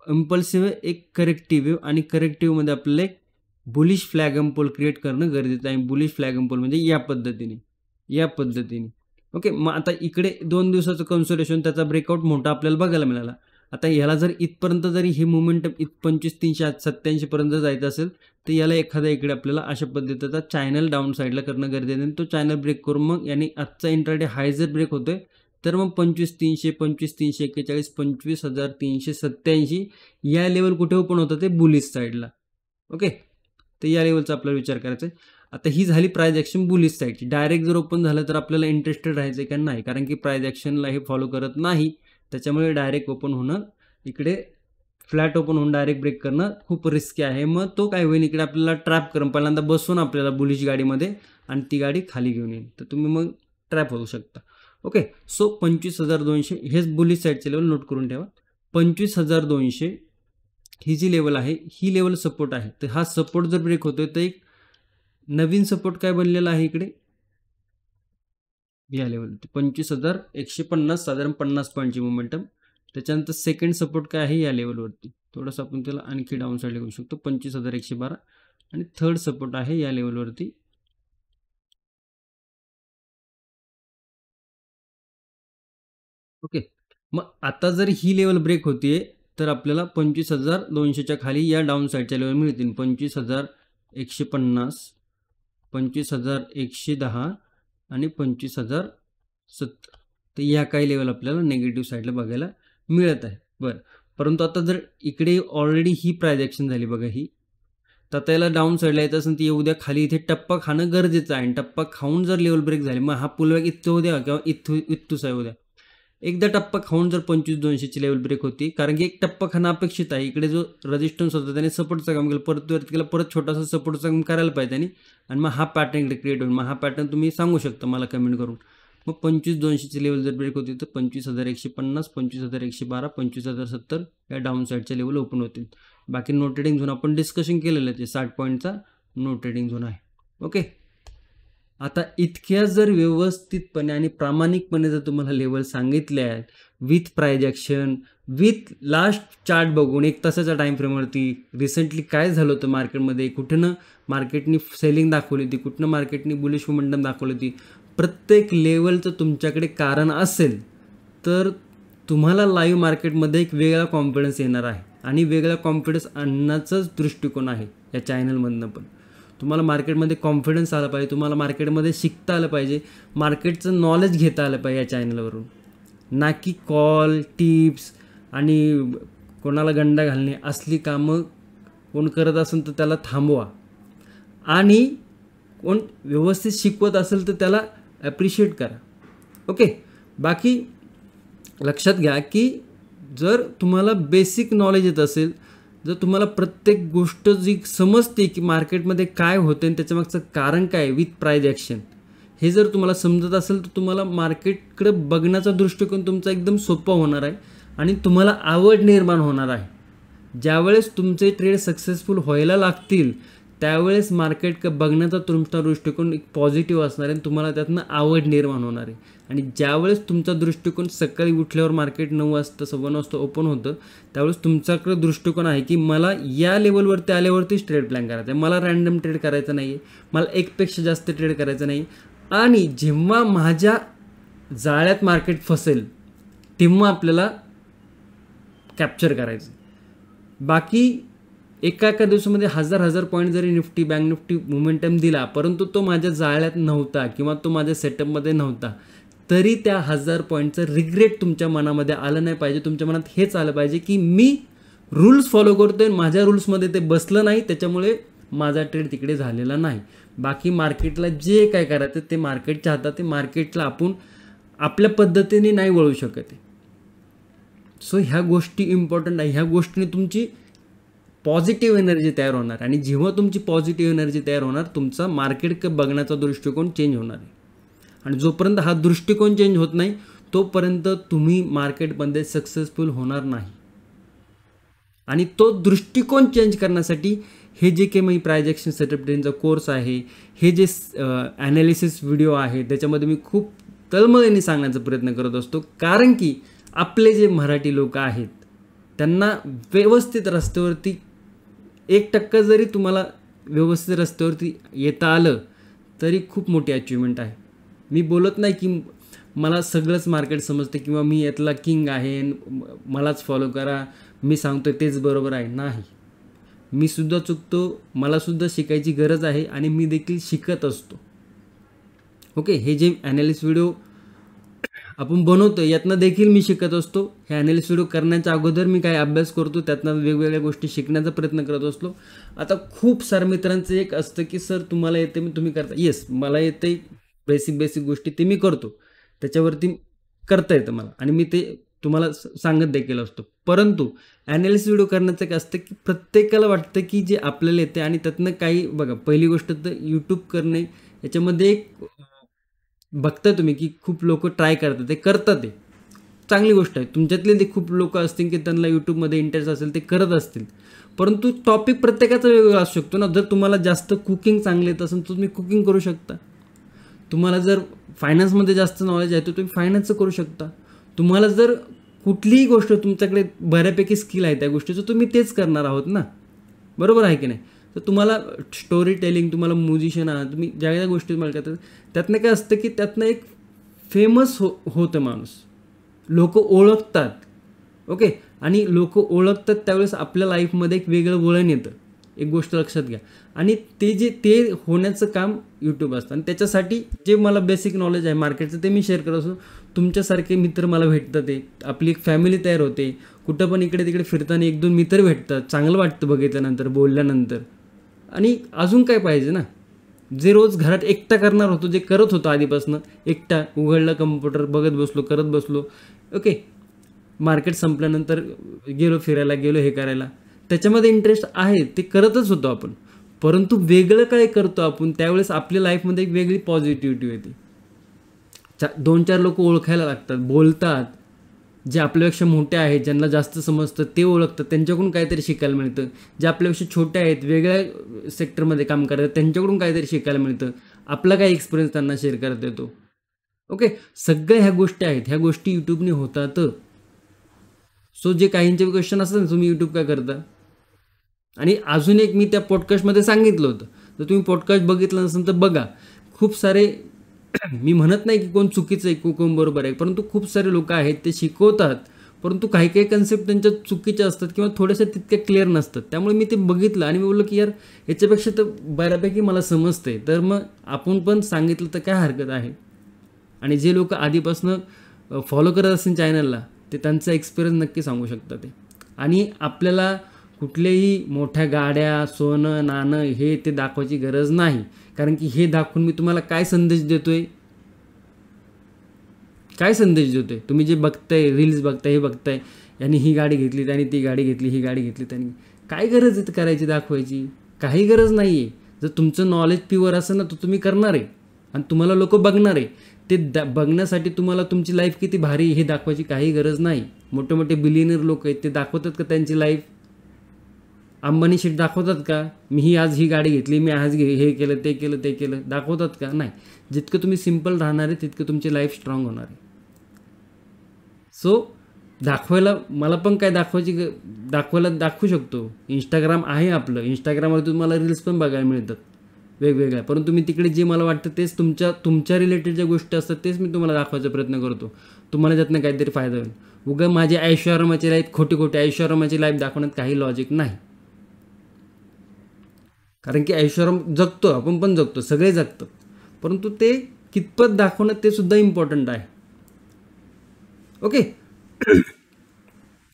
इम्पल्सिव्ह एक करेक्टिव्ह, आणि करेक्टिव्हमध्ये आपल्याला एक बुलिश फ्लॅग एम्पोल क्रिएट करणं गरजेचं आहे. बुलिश फ्लॅग एम्पोल म्हणजे या पद्धतीने. ओके, मग आता इकडे 2 दिवसाचं कन्सोलेशन, त्याचा ब्रेकआउट मोठा आपल्याला बघायला मिळाला. आता याला जर इथपर्यंत जरी हे मोमेंटम 25,387 पर्यंत जायचं असेल तर याला एखादा इकडे आपल्याला अशा पद्धतीचा चॅनल डाऊन साईडला करणं गरजेचं आहे. तो चॅनल ब्रेक करून मग याने आजचा इंट्राडे हाय जर ब्रेक होतोय तर मग 25,300, 25,341, 25,387 या लेवल कुठे ओपन होतं ते बुलिश साईडला. ओके, तर या लेवलचा आपल्याला विचार करायचा आहे. आता ही झाली प्राइस ॲक्शन बुलिश साईडची. डायरेक्ट जर ओपन झालं तर आपल्याला इंटरेस्टेड राहायचं आहे का नाही, कारण की प्राइस ॲक्शनला हे फॉलो करत नाही. त्याच्यामुळे डायरेक्ट ओपन होणं, इकडे फ्लॅट ओपन होऊन डायरेक्ट ब्रेक करणं खूप रिस्की आहे. मग तो काय होईल, इकडे आपल्याला ट्रॅप करून पहिल्यांदा बसवून आपल्याला बुलिश गाडीमध्ये आणि ती गाडी खाली घेऊन येईल, तर तुम्ही मग ट्रॅप होऊ शकता. ओके, सो 25,200 हेच बुलिश साईडचे लेवल नोट करून ठेवा. 25,200 ही जी लेवल आहे ही लेवल सपोर्ट आहे. तर हा सपोर्ट जर ब्रेक होतोय तर एक नवीन सपोर्ट काय बनलेला आहे इकडे या लेवलवरती 25,150, साधारण 50 पॉईंटची मोमेंटम. त्याच्यानंतर सेकंड सपोर्ट काय आहे या लेवलवरती, थोडंसं आपण त्याला आणखी डाऊन साईडला घेऊ शकतो 25,112. आणि थर्ड सपोर्ट आहे या लेवलवरती ओके. मग आता जर ही लेवल ब्रेक होतीये तर आपल्याला 25,200च्या खाली या डाऊन साईडच्या लेवल मिळतील 25,150, 25,110 आणि 25,070. तर या काही लेवल आपल्याला नेगेटिव्ह साईडला बघायला मिळत आहे. बरं, परंतु आता जर इकडे ऑलरेडी ही प्राइस ॲक्शन झाली बघा ही, तर आता याला डाऊन साईडला येत असेल ती उद्या खाली इथे टप्पा खाणं गरजेचं आहे. आणि टप्पा खाऊन जर लेवल ब्रेक झाली मग हा पुलबॅक इथं उद्या किंवा इथूच आहे उद्या. एकदा टप्पा खाऊन जर 25,200ची लेवल ब्रेक होती, कारण की एक टप्पा खाणं अपेक्षित आहे. इकडे जो रेजिस्टन्स होता त्याने सपोर्टचं काम केलं, परत वरती केला, परत छोटासा सपोर्टचं काम करायला पाहिजे त्याने, आणि मग हा पॅटर्न इकडे क्रिएट होईल. मग हा पॅटर्न तुम्ही सांगू शकता मला कमेंट करून. मग 25,200ची लेवल जर ब्रेक होती तर 25,150, 25,112, 25,070 या डाऊन साईडच्या लेवल ओपन होतील. बाकी नो ट्रेडिंग झोन आपण डिस्कशन केलेलं आहे, 60 पॉईंटचा नो ट्रेडिंग झोन आहे. ओके, आता इतक्या जर व्यवस्थितपणे आणि प्रामाणिकपणे जर तुम्हाला लेवल सांगितले आहेत with price action, with last chart बघून 1 तासाच्या टाईम फ्रेमवरती रिसेंटली काय झालं होतं मार्केटमध्ये, कुठनं मार्केटनी सेलिंग दाखवली होती, कुठनं मार्केटनी बुलिश मोमेंटम दाखवली होती, प्रत्येक लेवलचं तुमच्याकडे कारण असेल तर तुम्हाला लाईव्ह मार्केटमध्ये एक वेगळा कॉन्फिडन्स येणार आहे. आणि वेगळा कॉन्फिडन्स आणण्याचाच दृष्टिकोन आहे या चॅनलमधनं. पण तुम्हाला मार्केटमध्ये कॉन्फिडन्स आला पाहिजे, तुम्हाला मार्केटमध्ये शिकता आलं पाहिजे, मार्केटचं नॉलेज घेता आलं पाहिजे या चॅनलवरून. ना की कॉल टिप्स आणि कोणाला गंडा घालणे असली कामं कोण करत असेल तर त्याला थांबवा. आणि कोण व्यवस्थित शिकवत असेल तर त्याला ॲप्रिशिएट करा. ओके, बाकी लक्षात घ्या की जर तुम्हाला बेसिक नॉलेज येत असेल, जर तुम्हाला प्रत्येक गोष्ट जी समजते की मार्केटमध्ये काय होते आणि त्याच्यामागचं कारण काय विथ प्राईज ॲक्शन, हे जर तुम्हाला समजत असेल तर तुम्हाला मार्केटकडे बघण्याचा दृष्टिकोन तुमचा एकदम सोपा होणार आहे आणि तुम्हाला आवड निर्माण होणार आहे. ज्यावेळेस तुमचे ट्रेड सक्सेसफुल व्हायला लागतील त्यावेळेस मार्केट बघण्याचा तुमचा दृष्टिकोन एक पॉझिटिव्ह असणार आहे आणि तुम्हाला त्यातनं आवड निर्माण होणार आहे. आणि ज्यावेळेस तुमचा दृष्टिकोन सकाळी उठल्यावर मार्केट 9 वाजता 9:15 वाजता ओपन होतं त्यावेळेस तुमच्याकडे दृष्टिकोन आहे की मला या लेवलवरती आल्यावरतीच ट्रेड प्लॅन करायचा आहे, मला रँडम ट्रेड करायचा नाही आहे, मला एकपेक्षा जास्त ट्रेड करायचं नाही. आणि जेव्हा माझ्या जाळ्यात मार्केट फसेल तेव्हा आपल्याला कॅप्चर करायचं. बाकी एका दिवसामध्ये हजार पॉईंट जरी निफ्टी बँक निफ्टी मोमेंटम दिला परंतु तो माझ्या जाळ्यात नव्हता किंवा तो माझ्या सेटअपमध्ये नव्हता तरी त्या 1000 पॉईंटचं रिग्रेट तुमच्या मनामध्ये आलं नाही पाहिजे. तुमच्या मनात हेच आलं पाहिजे की मी रूल्स फॉलो करतोय, माझ्या रूल्समध्ये ते बसलं नाही त्याच्यामुळे माझा ट्रेड तिकडे झालेला नाही. बाकी मार्केटला जे काय करायचं ते मार्केटच्या हातात, ते मार्केटला आपण आपल्या पद्धतीने नाही वळू शकत आहे. सो ह्या गोष्टी इम्पॉर्टंट आहे. ह्या गोष्टीने तुमची पॉझिटिव्ह एनर्जी तयार होणार आणि जेव्हा तुमची पॉझिटिव्ह एनर्जी तयार होणार तुमचा मार्केट बघण्याचा दृष्टिकोन चेंज होणार आहे. आणि जोपर्यंत हा दृष्टिकोन चेंज होत नाही तोपर्यंत तुम्ही मार्केटमध्ये सक्सेसफुल होणार नाही. आणि तो दृष्टिकोन चेंज करण्यासाठी हे जे काही मी प्राईज ॲक्शन सेटअप ट्रेनचा कोर्स आहे, हे जे ॲनालिसिस व्हिडिओ आहे त्याच्यामध्ये मी खूप तळमळीने सांगण्याचा प्रयत्न करत असतो. कारण की आपले जे मराठी लोक आहेत त्यांना व्यवस्थित रस्त्यावरती 1% जरी तुम्हाला व्यवस्थित रस्त्यावरती येता आलं तरी खूप मोठी अचिव्हमेंट आहे. मी बोलत नाही की मला सगळंच मार्केट समजते किंवा मी यातला किंग आहे, मलाच फॉलो करा, मी सांगतोय तेच बरोबर आहे. नाही, मी सुद्धा चुकतो, मलासुद्धा शिकायची गरज आहे आणि मी देखील शिकत असतो. ओके, हे जे ॲनालिसिस व्हिडिओ आपण बनवतो यातनं देखील मी शिकत असतो. हे ॲनालिसिस व्हिडिओ करण्याच्या अगोदर मी काय अभ्यास करतो, त्यातनं वेगवेगळ्या गोष्टी शिकण्याचा प्रयत्न करत असतो. आता खूप साऱ्या मित्रांचं एक असतं की सर तुम्हाला येते मी तुम्ही करता. येस, मला येते बेसिक गोष्टी ते मी करतो, त्याच्यावरती करता येतं मला आणि मी ते तुम्हाला सांगत देखील असतो. परंतु ॲनालिसिस व्हिडिओ करण्याचं काय असतं की प्रत्येकाला वाटतं की जे आपल्याला येते आणि त्यातनं काही बघा, पहिली गोष्ट तर यूट्यूब करणे याच्यामध्ये एक बघता तुम्ही की खूप लोक ट्राय करतात, ते करतात, ते चांगली गोष्ट आहे. तुमच्यातले ते खूप लोक असतील की त्यांना यूट्यूबमध्ये इंटरेस्ट असेल ते करत असतील. परंतु टॉपिक प्रत्येकाचा वेगवेगळा असू शकतो ना. जर तुम्हाला जास्त कुकिंग चांगले येत असेल तर तुम्ही कुकिंग करू शकता. तुम्हाला जर फायनान्समध्ये जास्त नॉलेज आहे तर तुम्ही फायनान्सचं करू शकता. तुम्हाला जर कुठलीही गोष्ट तुमच्याकडे बऱ्यापैकी स्किल आहे त्या गोष्टीचं तुम्ही तेच करणार आहोत ना, बरोबर आहे की नाही. तर तुम्हाला स्टोरी टेलिंग, तुम्हाला म्युझिशियन आहात, तुम्ही ज्या ज्या गोष्टी तुम्हाला करतात त्यातनं काय असतं की त्यातनं एक फेमस होतं माणूस, लोक ओळखतात. ओके, आणि लोक ओळखतात त्यावेळेस आपल्या लाईफमध्ये एक वेगळं वळण येतं. एक गोष्ट लक्षात घ्या. आणि ते होण्याचं काम यूट्यूब असतं आणि त्याच्यासाठी जे मला बेसिक नॉलेज आहे मार्केटचं ते मी शेअर करत असतो. तुमच्यासारखे मित्र मला भेटतात, ते आपली एक फॅमिली तयार होते. कुठं पण इकडे तिकडे फिरताना 1-2 मित्र भेटतात, चांगलं वाटतं बघितल्यानंतर, बोलल्यानंतर. आणि अजून काय पाहिजे ना. जे रोज घरात एकटा करणार होतो, जे करत होतो आधीपासून, एकटा उघडला कम्प्युटर, बघत बसलो, करत बसलो. ओके, मार्केट संपल्यानंतर गेलो फिरायला, गेलो हे करायला, त्याच्यामध्ये इंटरेस्ट आहे, ते करतच होतो आपण. परंतु वेगळं काय करतो आपण त्यावेळेस आपल्या लाईफमध्ये एक वेगळी पॉझिटिव्हिटी येते. 2-4 लोक ओळखायला लागतात, बोलतात. जे आपल्यापेक्षा मोठे आहेत, ज्यांना जास्त समजतं ते ओळखतात, त्यांच्याकडून काहीतरी शिकायला मिळतं. जे आपल्यापेक्षा छोटे आहेत, वेगळ्या सेक्टरमध्ये काम करतात, त्यांच्याकडून काहीतरी शिकायला मिळतं. आपला काय एक्सपिरियन्स त्यांना शेअर करता येतो. ओके, सगळ्या ह्या गोष्टी आहेत, ह्या गोष्टी यूट्यूबने होतात. सो जे काहींचे क्वेश्चन असतात ना, तुम्ही यूट्यूब काय करता. आणि अजून एक मी त्या पॉडकास्टमध्ये सांगितलं होतं, तर तुम्ही पॉडकास्ट बघितलं नसेल तर बघा. खूप सारे मी म्हणत नाही की कोण चुकीचं आहे कोण बरोबर आहे, परंतु खूप सारे लोक आहेत ते शिकवतात, परंतु काही काही कन्सेप्ट त्यांच्या चुकीच्या असतात किंवा थोड्याशा तितक्या क्लिअर नसतात. त्यामुळे मी ते बघितलं आणि मी बोललो की यार याच्यापेक्षा तर बऱ्यापैकी मला समजते, तर मग आपण पण सांगितलं तर काय हरकत आहे. आणि जे लोक आधीपासून फॉलो करत असतील चॅनलला ते त्यांचा एक्सपिरियन्स नक्की सांगू शकतात ते. आणि आपल्याला कुठलेही मोठ्या गाड्या, सोनं नाणं हे ते दाखवायची गरज नाही. कारण की हे दाखवून मी तुम्हाला काय संदेश देतोय काय संदेश देतोय? तुम्ही जे बघताय, रील्स बघताय, हे बघताय, यांनी ही गाडी घेतली, त्याने ती गाडी घेतली, ही गाडी घेतली, त्यांनी काय गरज आहे करायची, दाखवायची? काही गरज नाही आहे. जर तुमचं नॉलेज प्युअर असेल ना, तर तुम्ही करणार आहे आणि तुम्हाला लोक बघणार आहे. ते बघण्यासाठी तुम्हाला तुमची लाईफ किती भारी हे दाखवायची काही गरज नाही. मोठे मोठे बिलियनर लोक आहेत, ते दाखवतात का त्यांची लाईफ? अंबानी शेट दाखवतात का मी आज ही गाडी घेतली, मी आज हे केलं, ते केलं, ते केलं? दाखवतात का? नाही. जितकं तुम्ही सिम्पल राहणार आहे तितकं तुमची लाईफ स्ट्रॉंग होणार आहे. सो दाखवायला मला पण काय दाखवायला दाखवू शकतो. इंस्टाग्राम आहे आपलं, इंस्टाग्रामवर तुम्हाला रील्स पण बघायला मिळतात वेगवेगळ्या, परंतु मी तिकडे जे मला वाटतं तेच तुमच्या रिलेटेड ज्या गोष्टी असतात तेच मी तुम्हाला दाखवायचा प्रयत्न करतो. तुम्हाला त्यातनं काहीतरी फायदा होईल. उगा माझी ऐशोआरामाची लाईफ, खोटी ऐशोआरामाची लाईफ दाखवण्यात काही लॉजिक नाही. कारण की ऐश्वर्य जगतो, आपण पण जगतो, सगळे जगतात, परंतु ते कितपत दाखवणं ते सुद्धा इम्पॉर्टंट आहे. ओके.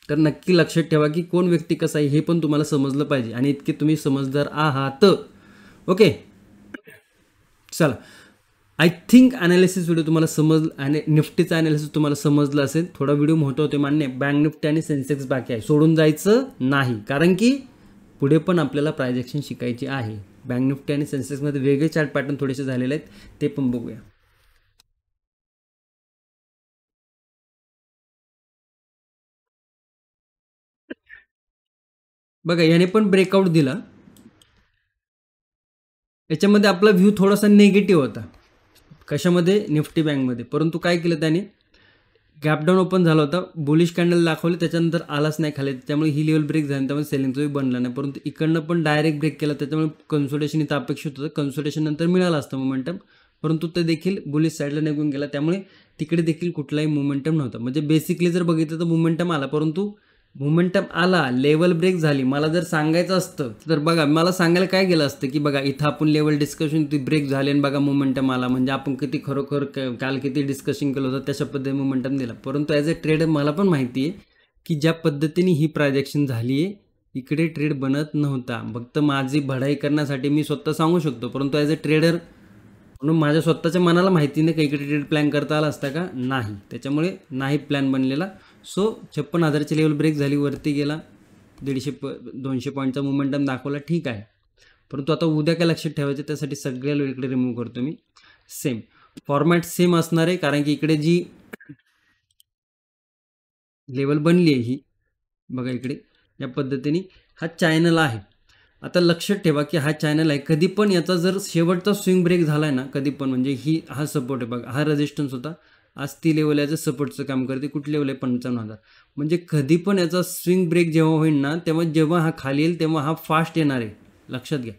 तर नक्की लक्षात ठेवा की कोण व्यक्ती कसा आहे हे पण तुम्हाला समजलं पाहिजे आणि इतके तुम्ही समजदार आहात. ओके, चला. आय थिंक ॲनालिसिस व्हिडिओ तुम्हाला समजलं आणि निफ्टीचा ॲनालिसिस तुम्हाला समजलं असेल. थोडा व्हिडिओ मोठा होते मान्य, बँक निफ्टी आणि सेन्सेक्स बाकी आहे, सोडून जायचं नाही, कारण की पुढे पण आपल्याला प्राइस ॲक्शन शिकायची आहे. बँक निफ्टी आणि सेन्सेक्समध्ये वेगळे चार्ट पॅटर्न थोडेसे झालेले आहेत, ते पण बघूया. बघा, याने पण ब्रेकआउट दिला. याच्यामध्ये आपला व्ह्यू थोडासा निगेटिव्ह होता. कशामध्ये? निफ्टी बँकमध्ये. परंतु काय केलं त्याने? गॅपडाऊन ओपन झाला होता, बुलिश कॅन्डल दाखवले, त्याच्यानंतर आलाच नाही खाली, त्यामुळे ही लेवल ब्रेक झाली, त्यामुळे सेलिंगचाही बनला नाही. परंतु इकडनं पण डायरेक्ट ब्रेक केला, त्याच्यामुळे कन्सोल्टेशन इथं अपेक्षित होतं. कन्सोल्टेशन नंतर मिळालं असतं मोमेंटम, परंतु ते देखील बुलिश साईडला निघून गेला, त्यामुळे तिकडे देखील कुठलाही मोमेंटम नव्हता. म्हणजे बेसिकली जर बघितलं तर मोमेंटम आला, परंतु मोमेंटम आला, लेवल ब्रेक झाली. मला जर सांगायचं असतं तर बघा, मला सांगायला काय गेलं असतं की बघा इथं आपण लेवल डिस्कशन ती ब्रेक झाली आणि बघा मोमेंटम आला, म्हणजे आपण किती खरोखर काल किती डिस्कशन केलं होतं त्याच्या पद्धतीने मोमेंटम दिला. परंतु ॲज अ ट्रेडर मला पण माहिती आहे की ज्या पद्धतीने ही प्रायजेक्शन झाली आहे इकडे ट्रेड बनत नव्हता. फक्त माझी भडाई करण्यासाठी मी स्वतः सांगू शकतो, परंतु ॲज अ ट्रेडर म्हणून माझ्या स्वतःच्या मनाला माहिती नाही का इकडे ट्रेड प्लॅन करता आला असता का? नाही, त्याच्यामुळे नाही प्लॅन बनलेला. सो 56,000ची लेवल ब्रेक झाली, वरती गेला, 200 पॉईंटचा मोमेंटम दाखवला, ठीक आहे. परंतु आता उद्या काय लक्षात ठेवायचं, त्यासाठी सगळ्या इकडे रिमूव्ह करतो मी. सेम फॉर्मॅट सेम असणार आहे, कारण की इकडे जी लेवल बनली आहे ही बघा इकडे या पद्धतीने हा चॅनल आहे. आता लक्षात ठेवा की हा चॅनल आहे, कधी पण याचा जर शेवटचा स्विंग ब्रेक झाला आहे ना, कधी पण म्हणजे हा सपोर्ट आहे बघा, हा रेजिस्टन्स होता, आज ती लेवल याचं सपोर्टचं काम करते. कुठली लेवल आहे? 55,000. म्हणजे कधी पण याचा स्विंग ब्रेक जेव्हा होईल ना, जेव्हा हा खाली येईल तेव्हा हा फास्ट येणार आहे, लक्षात घ्या.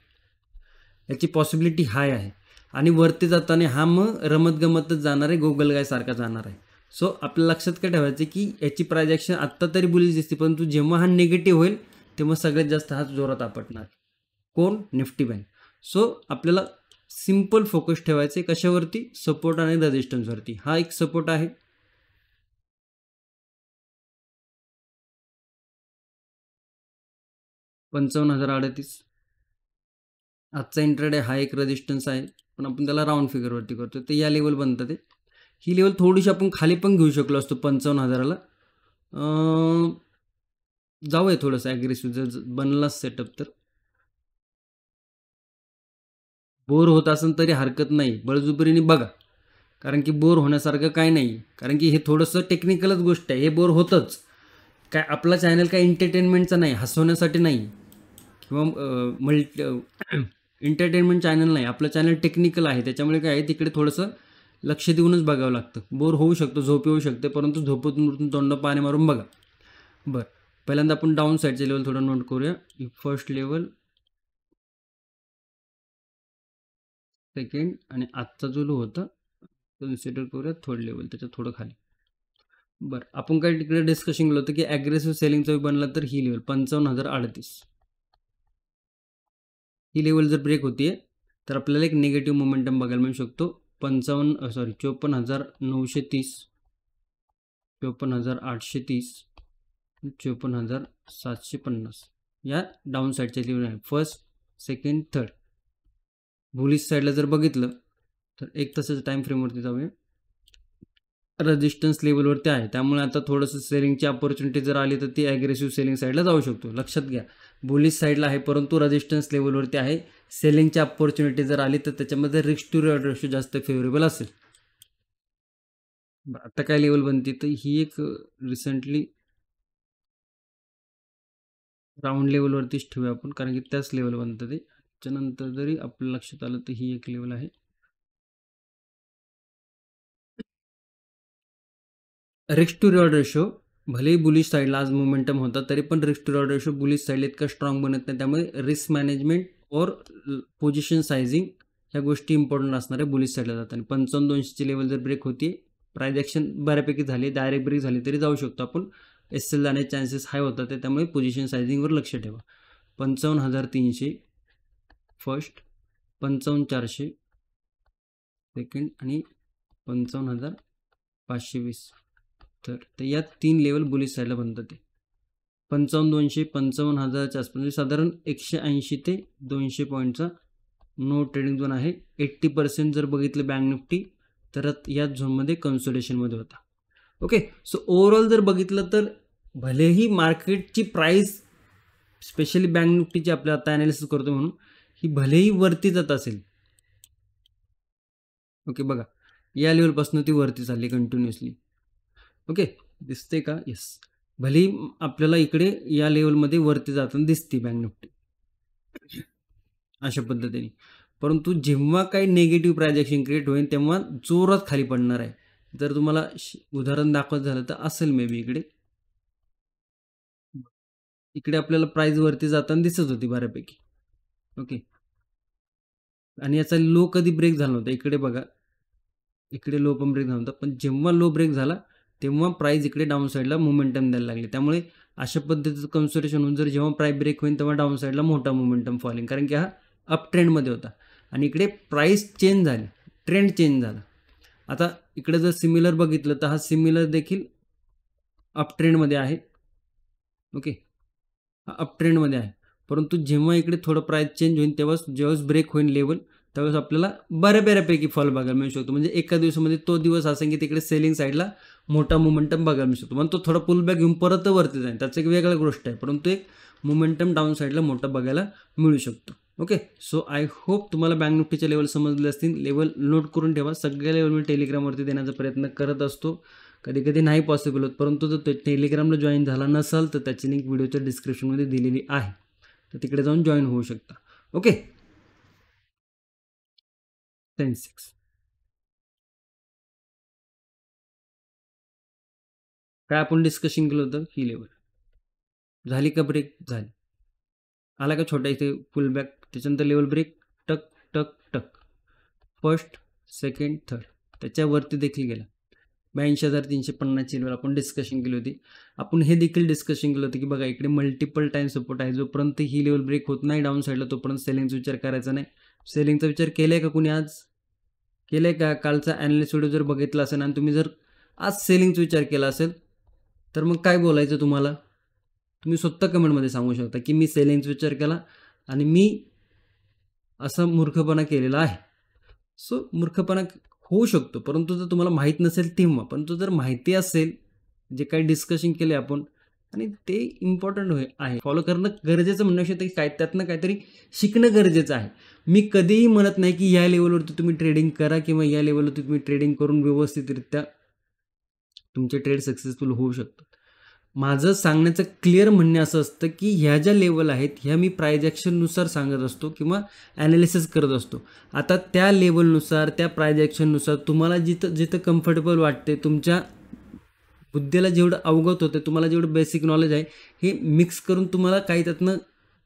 याची पॉसिबिलिटी हाय आहे. आणि वरती जाताना हा मग रमतगमतच जाणार आहे, गोगलगाय सारखा जाणार आहे. सो आपल्या लक्षात काय ठेवायचं की याची प्रायजेक्शन आत्ता तरी बुलिश दिसते, परंतु जेव्हा हा निगेटिव्ह होईल तेव्हा सगळ्यात जास्त हा जोरात आपटणार. कोण? Nifty bank. सो आपल्याला सिम्पल फोकस ठेवायचे कशावरती? सपोर्ट आणि रेजिस्टन्सवरती. हा एक सपोर्ट आहे, 55,038. आजचा इंट्राडे हा एक रेजिस्टन्स आहे, पण आपण त्याला राऊंड फिगरवरती करतो, ते या लेवल बनतात. ही लेवल थोडीशी आपण खाली पण घेऊ शकलो असतो 55,000ला. जाऊया थोडंसं ॲग्रेसिव्ह जर बनलाच सेटअप तर. बोर होत असेल तरी हरकत नाही, बळजुबरीने बघा, कारण की बोर होण्यासारखं काय नाही, कारण की हे थोडंसं टेक्निकलच गोष्ट आहे. हे बोर होतंच काय, आपला चॅनल काय एंटरटेनमेंटचा नाही, हसवण्यासाठी नाही किंवा एंटरटेनमेंट चॅनल नाही. आपलं चॅनल टेक्निकल आहे, त्याच्यामुळे काय आहे तिकडे थोडंसं लक्ष देऊनच बघावं लागतं. बोर होऊ शकतो, झोप येऊ शकते, परंतु झोपेतून तोंड पाणी मारून बघा. बरं, पहिल्यांदा आपण डाऊन साईडचे लेवल थोडं नोट करूया. फर्स्ट लेवल, सेकंड, आणि आजचा जो लो होता कन्सिडर करूया थर्ड लेवल, त्याच्या थोडं खाली. बरं, आपण काय तिकडे डिस्कशन केलं होतं की ॲग्रेसिव्ह सेलिंगचा बनला तर ही लेवल 55,038, ही लेवल जर ब्रेक होतीये तर आपल्याला एक निगेटिव्ह मोमेंटम बघायला मिळू शकतो. 54,930, 54,830, 54,750 या डाऊन साईडच्या लेवल आहे. First, second, third. बुलिश साईडला जर बघितलं तर एक तासाच्या टाईम फ्रेमवरती जाऊया. रेजिस्टन्स लेवलवरती आहे, त्यामुळे आता थोडंसं सेलिंगची अपॉर्च्युनिटी जर आली तर ती ॲग्रेसिव्ह सेलिंग साईडला जाऊ शकतो. लक्षात घ्या, बुलिश साईडला आहे परंतु रेजिस्टन्स लेवलवरती आहे. सेलिंगची अपॉर्च्युनिटी जर आली तर त्याच्यामध्ये रिस्क टू रिवॉर्ड रेशो जास्त फेवरेबल असेल. आता काय लेवल बनते तर ही एक रिसेंटली राऊंड लेवलवरतीच ठेवूया आपण, कारण की त्याच लेवल बनतं ते. त्याच्यानंतर जरी आपल्या लक्षात आलं तर ही एक लेवल आहे. रिस्क टू रिवॉर्ड रेशो भलेही बुलिश साईडला आज मोमेंटम होता तरी पण risk to reward ratio bullish साईडला इतका स्ट्रॉंग बनत नाही. त्यामुळे रिस्क मॅनेजमेंट और पोझिशन सायझिंग ह्या गोष्टी इम्पॉर्टंट असणार आहे बुलिश साईडला जाताना. 55,200ची लेवल जर ब्रेक होती, प्राइस ॲक्शन बऱ्यापैकी झाली, डायरेक्ट ब्रेक झाली तरी जाऊ शकतो आपण. एल जाण्याचे चान्सेस हाय होतात ते, त्यामुळे पोझिशन सायझिंगवर लक्ष ठेवा. 55,300 फर्स्ट, 55,400 सेकंड आणि 55,520 तर या 3 लेवल बुलिश साईडला बनतात. ते 55,200 55,000च्या आसपास म्हणजे साधारण 180 ते 200 पॉईंटचा नो ट्रेडिंग झोन आहे. 80% जर बघितलं बँक निफ्टी तर याच झोनमध्ये कन्सोलिडेशनमध्ये होता. ओके, सो ओव्हरऑल जर बघितलं तर भलेही मार्केटची प्राईस स्पेशली बँक निफ्टीची आपल्या आता ॲनालिसिस करतो म्हणून ही भलेही वरती जात असेल. ओके, बघा या लेवलपासून ती वरती चालली कंटिन्युअसली. ओके, दिसते का? येस, भलेही आपल्याला इकडे या लेवलमध्ये वरती जाताना दिसते बँक निफ्टी अशा पद्धतीने, परंतु जेव्हा काही नेगेटिव्ह प्राइस ॲक्शन क्रिएट होईल तेव्हा जोरात खाली पडणार आहे. जर तुम्हाला उदाहरण दाखवत झालं तर असेल मे बी इकडे आपल्याला प्राइस वरती जाताना दिसत होती बऱ्यापैकी. ओके, आणि याचा लो कधी ब्रेक झाला नव्हता. इकडे बघा, इकडे लो पण ब्रेक झाला होता, पण जेव्हा लो ब्रेक झाला तेव्हा प्राइस इकडे डाऊन साईडला मोमेंटम द्यायला लागले. त्यामुळे अशा पद्धतीचं कन्सोलिडेशन होऊन जर जेव्हा प्राइस ब्रेक होईल तेव्हा डाऊन साईडला मोठा मोमेंटम फॉलिंग, कारण की हा अप ट्रेंडमध्ये होता आणि इकडे प्राइस चेंज झाली, ट्रेंड चेंज झाला. आता इकडे जर सिमिलर बघितलं तर हा सिमिलर देखील अप ट्रेंडमध्ये आहे. ओके, हा अप ट्रेंडमध्ये आहे, परंतु जेव्हा इकडे थोडं प्राइस चेंज होईल तेव्हाच जेव्हा ब्रेक होईल लेवल त्यावेळेस आपल्याला बऱ्यापैकी फॉल बघायला मिळू शकतो. म्हणजे एका दिवसामध्ये तो दिवस असेल की तिकडे सेलिंग साईडला मोठा मोमेंटम बघायला मिळू शकतो. पण तो थोडा पुलबॅक घेऊन परत वरती जाईल, त्याचं एक वेगळा गोष्ट आहे, परंतु एक मोमेंटम डाऊन साईडला मोठा बघायला मिळू शकतो. ओके, सो आय होप तुम्हाला बँक निफ्टीचे लेवल समजले असतील. लेवल नोट करून ठेवा. सगळ्या लेवल मी टेलिग्रामवरती देण्याचा प्रयत्न करत असतो. कधी कधी नाही पॉसिबल होत, परंतु जर टेलिग्रामला जॉईन झाला नसाल तर त्याची लिंक व्हिडिओच्या डिस्क्रिप्शनमध्ये दिलेली आहे, तर तिकडे जाऊन जॉईन होऊ शकता. ओके, सेन्सेक्स काय आपण डिस्कशन केलं होतं, ही लेवल झाली का ब्रेक? झाली. आला का छोटा इथे पुलबॅक, त्याच्यानंतर लेवल ब्रेक, टक टक टक, फर्स्ट सेकंड थर्ड, त्याच्यावरती देखील गेला. 82,350ची लेवल आपण डिस्कशन केली होती. आपण हे देखील डिस्कशन केलं होतं की बघा इकडे मल्टिपल टाईम सपोर्ट आहे, जोपर्यंत ही लेवल ब्रेक होत नाही डाऊन साईडला तोपर्यंत सेलिंगचा विचार करायचा नाही. सेलिंगचा विचार केला आहे का कुणी आज? केलं आहे का? कालचा ॲनालिस्ट व्हिडिओ जर बघितला असेल आणि तुम्ही जर आज सेलिंगचा विचार केला असेल तर मग काय बोलायचं तुम्हाला? तुम्ही स्वतः कमेंटमध्ये सांगू शकता की मी सेलिंगचा विचार केला आणि मी असा मूर्खपणा केलेला आहे. सो मूर्खपणा होऊ शकतो, परंतु जर तुम्हाला माहीत नसेल तेव्हा. परंतु जर माहिती असेल, जे काही डिस्कशन केले आपण आणि ते इम्पॉर्टंट आहे, फॉलो करणं गरजेचं म्हणणं शकतं की काय त्यातनं काहीतरी शिकणं गरजेचं आहे. मी कधीही म्हणत नाही की या लेवलवरती तुम्ही ट्रेडिंग करा किंवा या लेवलवरती तुम्ही ट्रेडिंग करून व्यवस्थितरित्या तुमचे ट्रेड सक्सेसफुल होऊ शकतात. माझं सांगण्याचं क्लिअर म्हणणं असं असतं की ह्या ज्या लेवल आहेत ह्या मी प्राइस ॲक्शननुसार सांगत असतो किंवा ॲनालिसिस करत असतो. आता त्या लेवलनुसार त्या प्राइस ॲक्शननुसार तुम्हाला जिथं कम्फर्टेबल वाटते, तुमच्या बुद्धीला जेवढं अवगत होतं, तुम्हाला जेवढं बेसिक नॉलेज आहे हे मिक्स करून तुम्हाला काही त्यातनं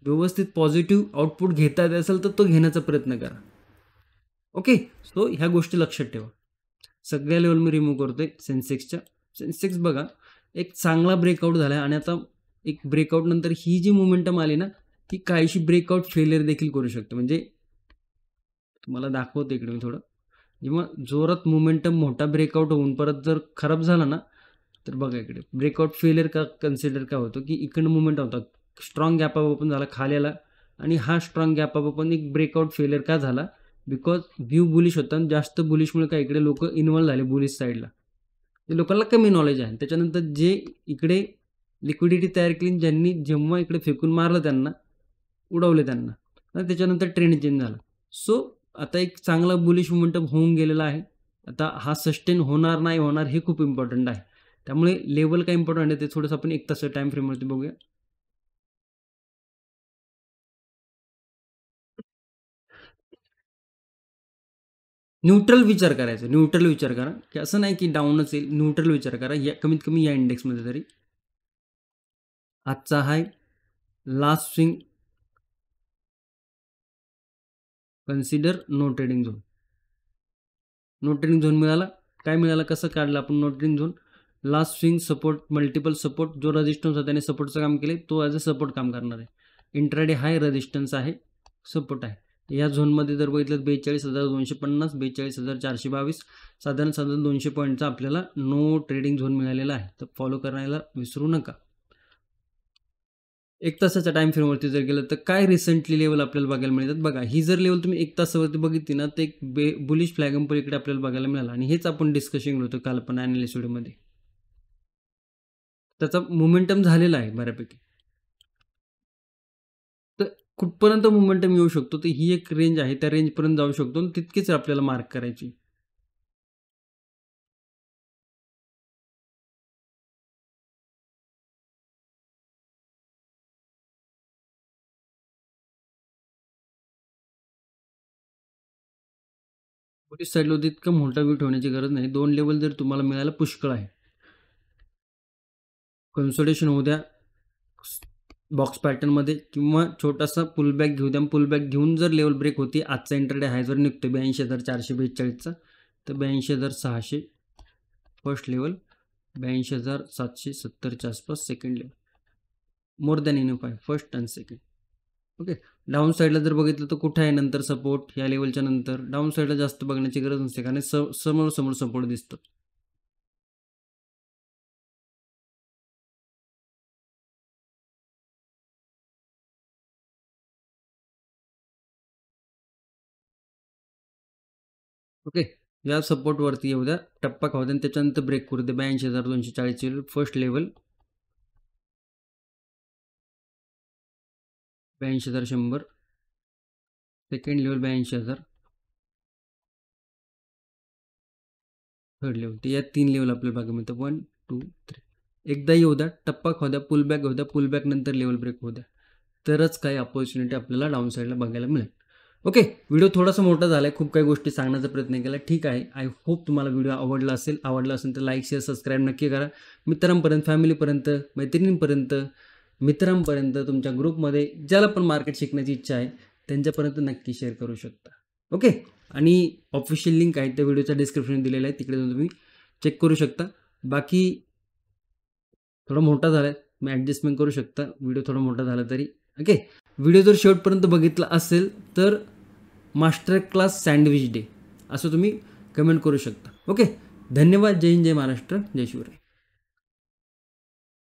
व्यवस्थित पॉझिटिव्ह आउटपुट घेता येत असेल तर तो घेण्याचा प्रयत्न करा. ओके, सो ह्या गोष्टी लक्षात ठेवा. सगळ्या लेवल मी रिमूव्ह करतोय सेन्सेक्सच्या. सेन्सेक्स बघा एक चांगला ब्रेकआउट झाला आहे आणि आता एक ब्रेकआउट नंतर ही जी मोमेंटम आली ना ती काहीशी ब्रेकआउट फेलियर देखील करू शकते. म्हणजे तुम्हाला दाखवतो इकडे मी थोडं, जेव्हा जोरात मोमेंटम मोठा ब्रेकआउट होऊन परत जर खराब झाला ना तर बघा इकडे ब्रेकआउट फेलियर का कन्सिडर का होतो की इकडनं मुवमेंट होता, स्ट्रॉंग गॅप अप ओपन झाला खाली आला आणि हा स्ट्रॉंग गॅप अप ओपन एक ब्रेकआउट फेलियर का झाला? बिकॉज व्ह्यू बुलिश होता आणि जास्त बुलिशमुळे काय इकडे लोक इन्व्हॉल्व झाले बुलिश साईडला. ते लोकांना कमी नॉलेज आहे. त्याच्यानंतर जे इकडे लिक्विडिटी तयार केली, ज्यांनी जेव्हा इकडे फेकून मारलं त्यांना, उडवले त्यांना, आणि त्याच्यानंतर ट्रेंड चेंज झाला. सो आता एक चांगला बुलिश मोमेंटम होऊन गेलेला आहे. आता हा सस्टेन होणार नाही होणार हे खूप इम्पॉर्टंट आहे. त्यामुळे लेवल काय इम्पॉर्टंट आहे ते थोडंसं आपण 1 तास टाईम फ्रेमवरती बघूया. न्यूट्रल विचार करायचा, न्यूट्रल विचार करा, की असं नाही की डाऊनच येईल. न्यूट्रल विचार करा, या कमीत कमी या इंडेक्समध्ये तरी. आजचा high, last swing, consider no trading zone. No trading zone मिळाला. काय मिळालं, कसं काढलं आपण no trading zone? Last swing support, multiple support, जो रेजिस्टन्स होता त्याने सपोर्टचं काम केले, तो ॲज अ सपोर्ट काम करणार आहे. इंट्राडे हाय, रेजिस्टन्स आहे, सपोर्ट आहे. या झोनमध्ये जर बघितलं 42,250, 42,422, साधारण 200 पॉईंटचा आपल्याला नो ट्रेडिंग झोन मिळालेला आहे. तर फॉलो करायला विसरू नका. 1 तासाच्या टाईम फ्रेमवरती जर गेलं तर काय रिसेंटली लेवल आपल्याला बघायला मिळतात बघा. ही जर लेवल तुम्ही 1 तासावरती बघितली ना, तर एक बुलिश फ्लॅग एम्पल इकडे आपल्याला बघायला मिळाला, आणि हेच आपण डिस्कशन होतो काल पण ॲनालिसिस व्हिडिओमध्ये. त्याचा मोमेंटम झालेला आहे बऱ्यापैकी. तर कुठपर्यंत मोमेंटम येऊ शकतो, तर ही एक रेंज आहे, त्या रेंजपर्यंत जाऊ शकतो, आणि तितकीच आपल्याला मार्क करायची. बुलिश साईडला होती, इतकं मोठा व्यू ठेवण्याची गरज नाही. 2 लेवल जर तुम्हाला मिळायला पुष्कळ आहे. कन्सोलिडेशन होऊ द्या बॉक्स पॅटर्नमध्ये, किंवा छोटासा पुलबॅक घेऊ द्या. पुलबॅक घेऊन जर लेवल ब्रेक होती, आजचा इंटरडे हाय जर निघतो 82,442चा, तर 82,600 फर्स्ट लेवल, 82,770च्या आसपास second level. More than enough आहे first and second. Okay. Down साईडला जर बघितलं तर कुठं आहे नंतर सपोर्ट, या लेवलच्या नंतर डाऊन साईडला जास्त बघण्याची गरज नसते, कारण समोर सपोर्ट दिसतो. ओके. या सपोर्टवरती येऊ द्या, टप्पा खाऊ द्या, त्याच्यानंतर ब्रेक करू द्या 82,240 first level, 82,100 second level, 82,000 third level. तर या 3 लेवल आपल्याला बघायला मिळतं. 1 2 3. एकदा येऊ द्या, टप्पा खाऊ द्या, पुलबॅक होऊ द्या, पुलबॅक नंतर लेवल ब्रेक होऊ द्या, तरच काही अपॉर्च्युनिटी आपल्याला डाऊन साईडला बघायला मिळेल. ओके. व्हिडिओ थोडासा मोठा झाला आहे, खूप काही गोष्टी सांगण्याचा प्रयत्न केला, ठीक आहे. आय होप तुम्हाला व्हिडिओ आवडला असेल तर लाईक शेअर सबस्क्राईब नक्की करा. मित्रांपर्यंत, फॅमिलीपर्यंत, मैत्रिणींपर्यंत, मित्रांपर्यंत, तुमच्या ग्रुपमध्ये ज्याला पण मार्केट शिकण्याची इच्छा आहे त्यांच्यापर्यंत नक्की शेअर करू शकता. ओके. आणि ऑफिशियल लिंक आहे त्या व्हिडिओच्या डिस्क्रिप्शन दिलेलं आहे, तिकडे तुम्ही चेक करू शकता. बाकी थोडा मोठा झाला आहे, मी ॲडजस्टमेंट करू शकता व्हिडिओ थोडा मोठा झाला तरी. ओके. व्हिडिओ जर शेवटपर्यंत बघितला असेल तर मास्टर क्लास सँडविच डे असं तुम्ही कमेंट करू शकता. ओके. धन्यवाद. जय हिंद, जय महाराष्ट्र, जय शिवराय.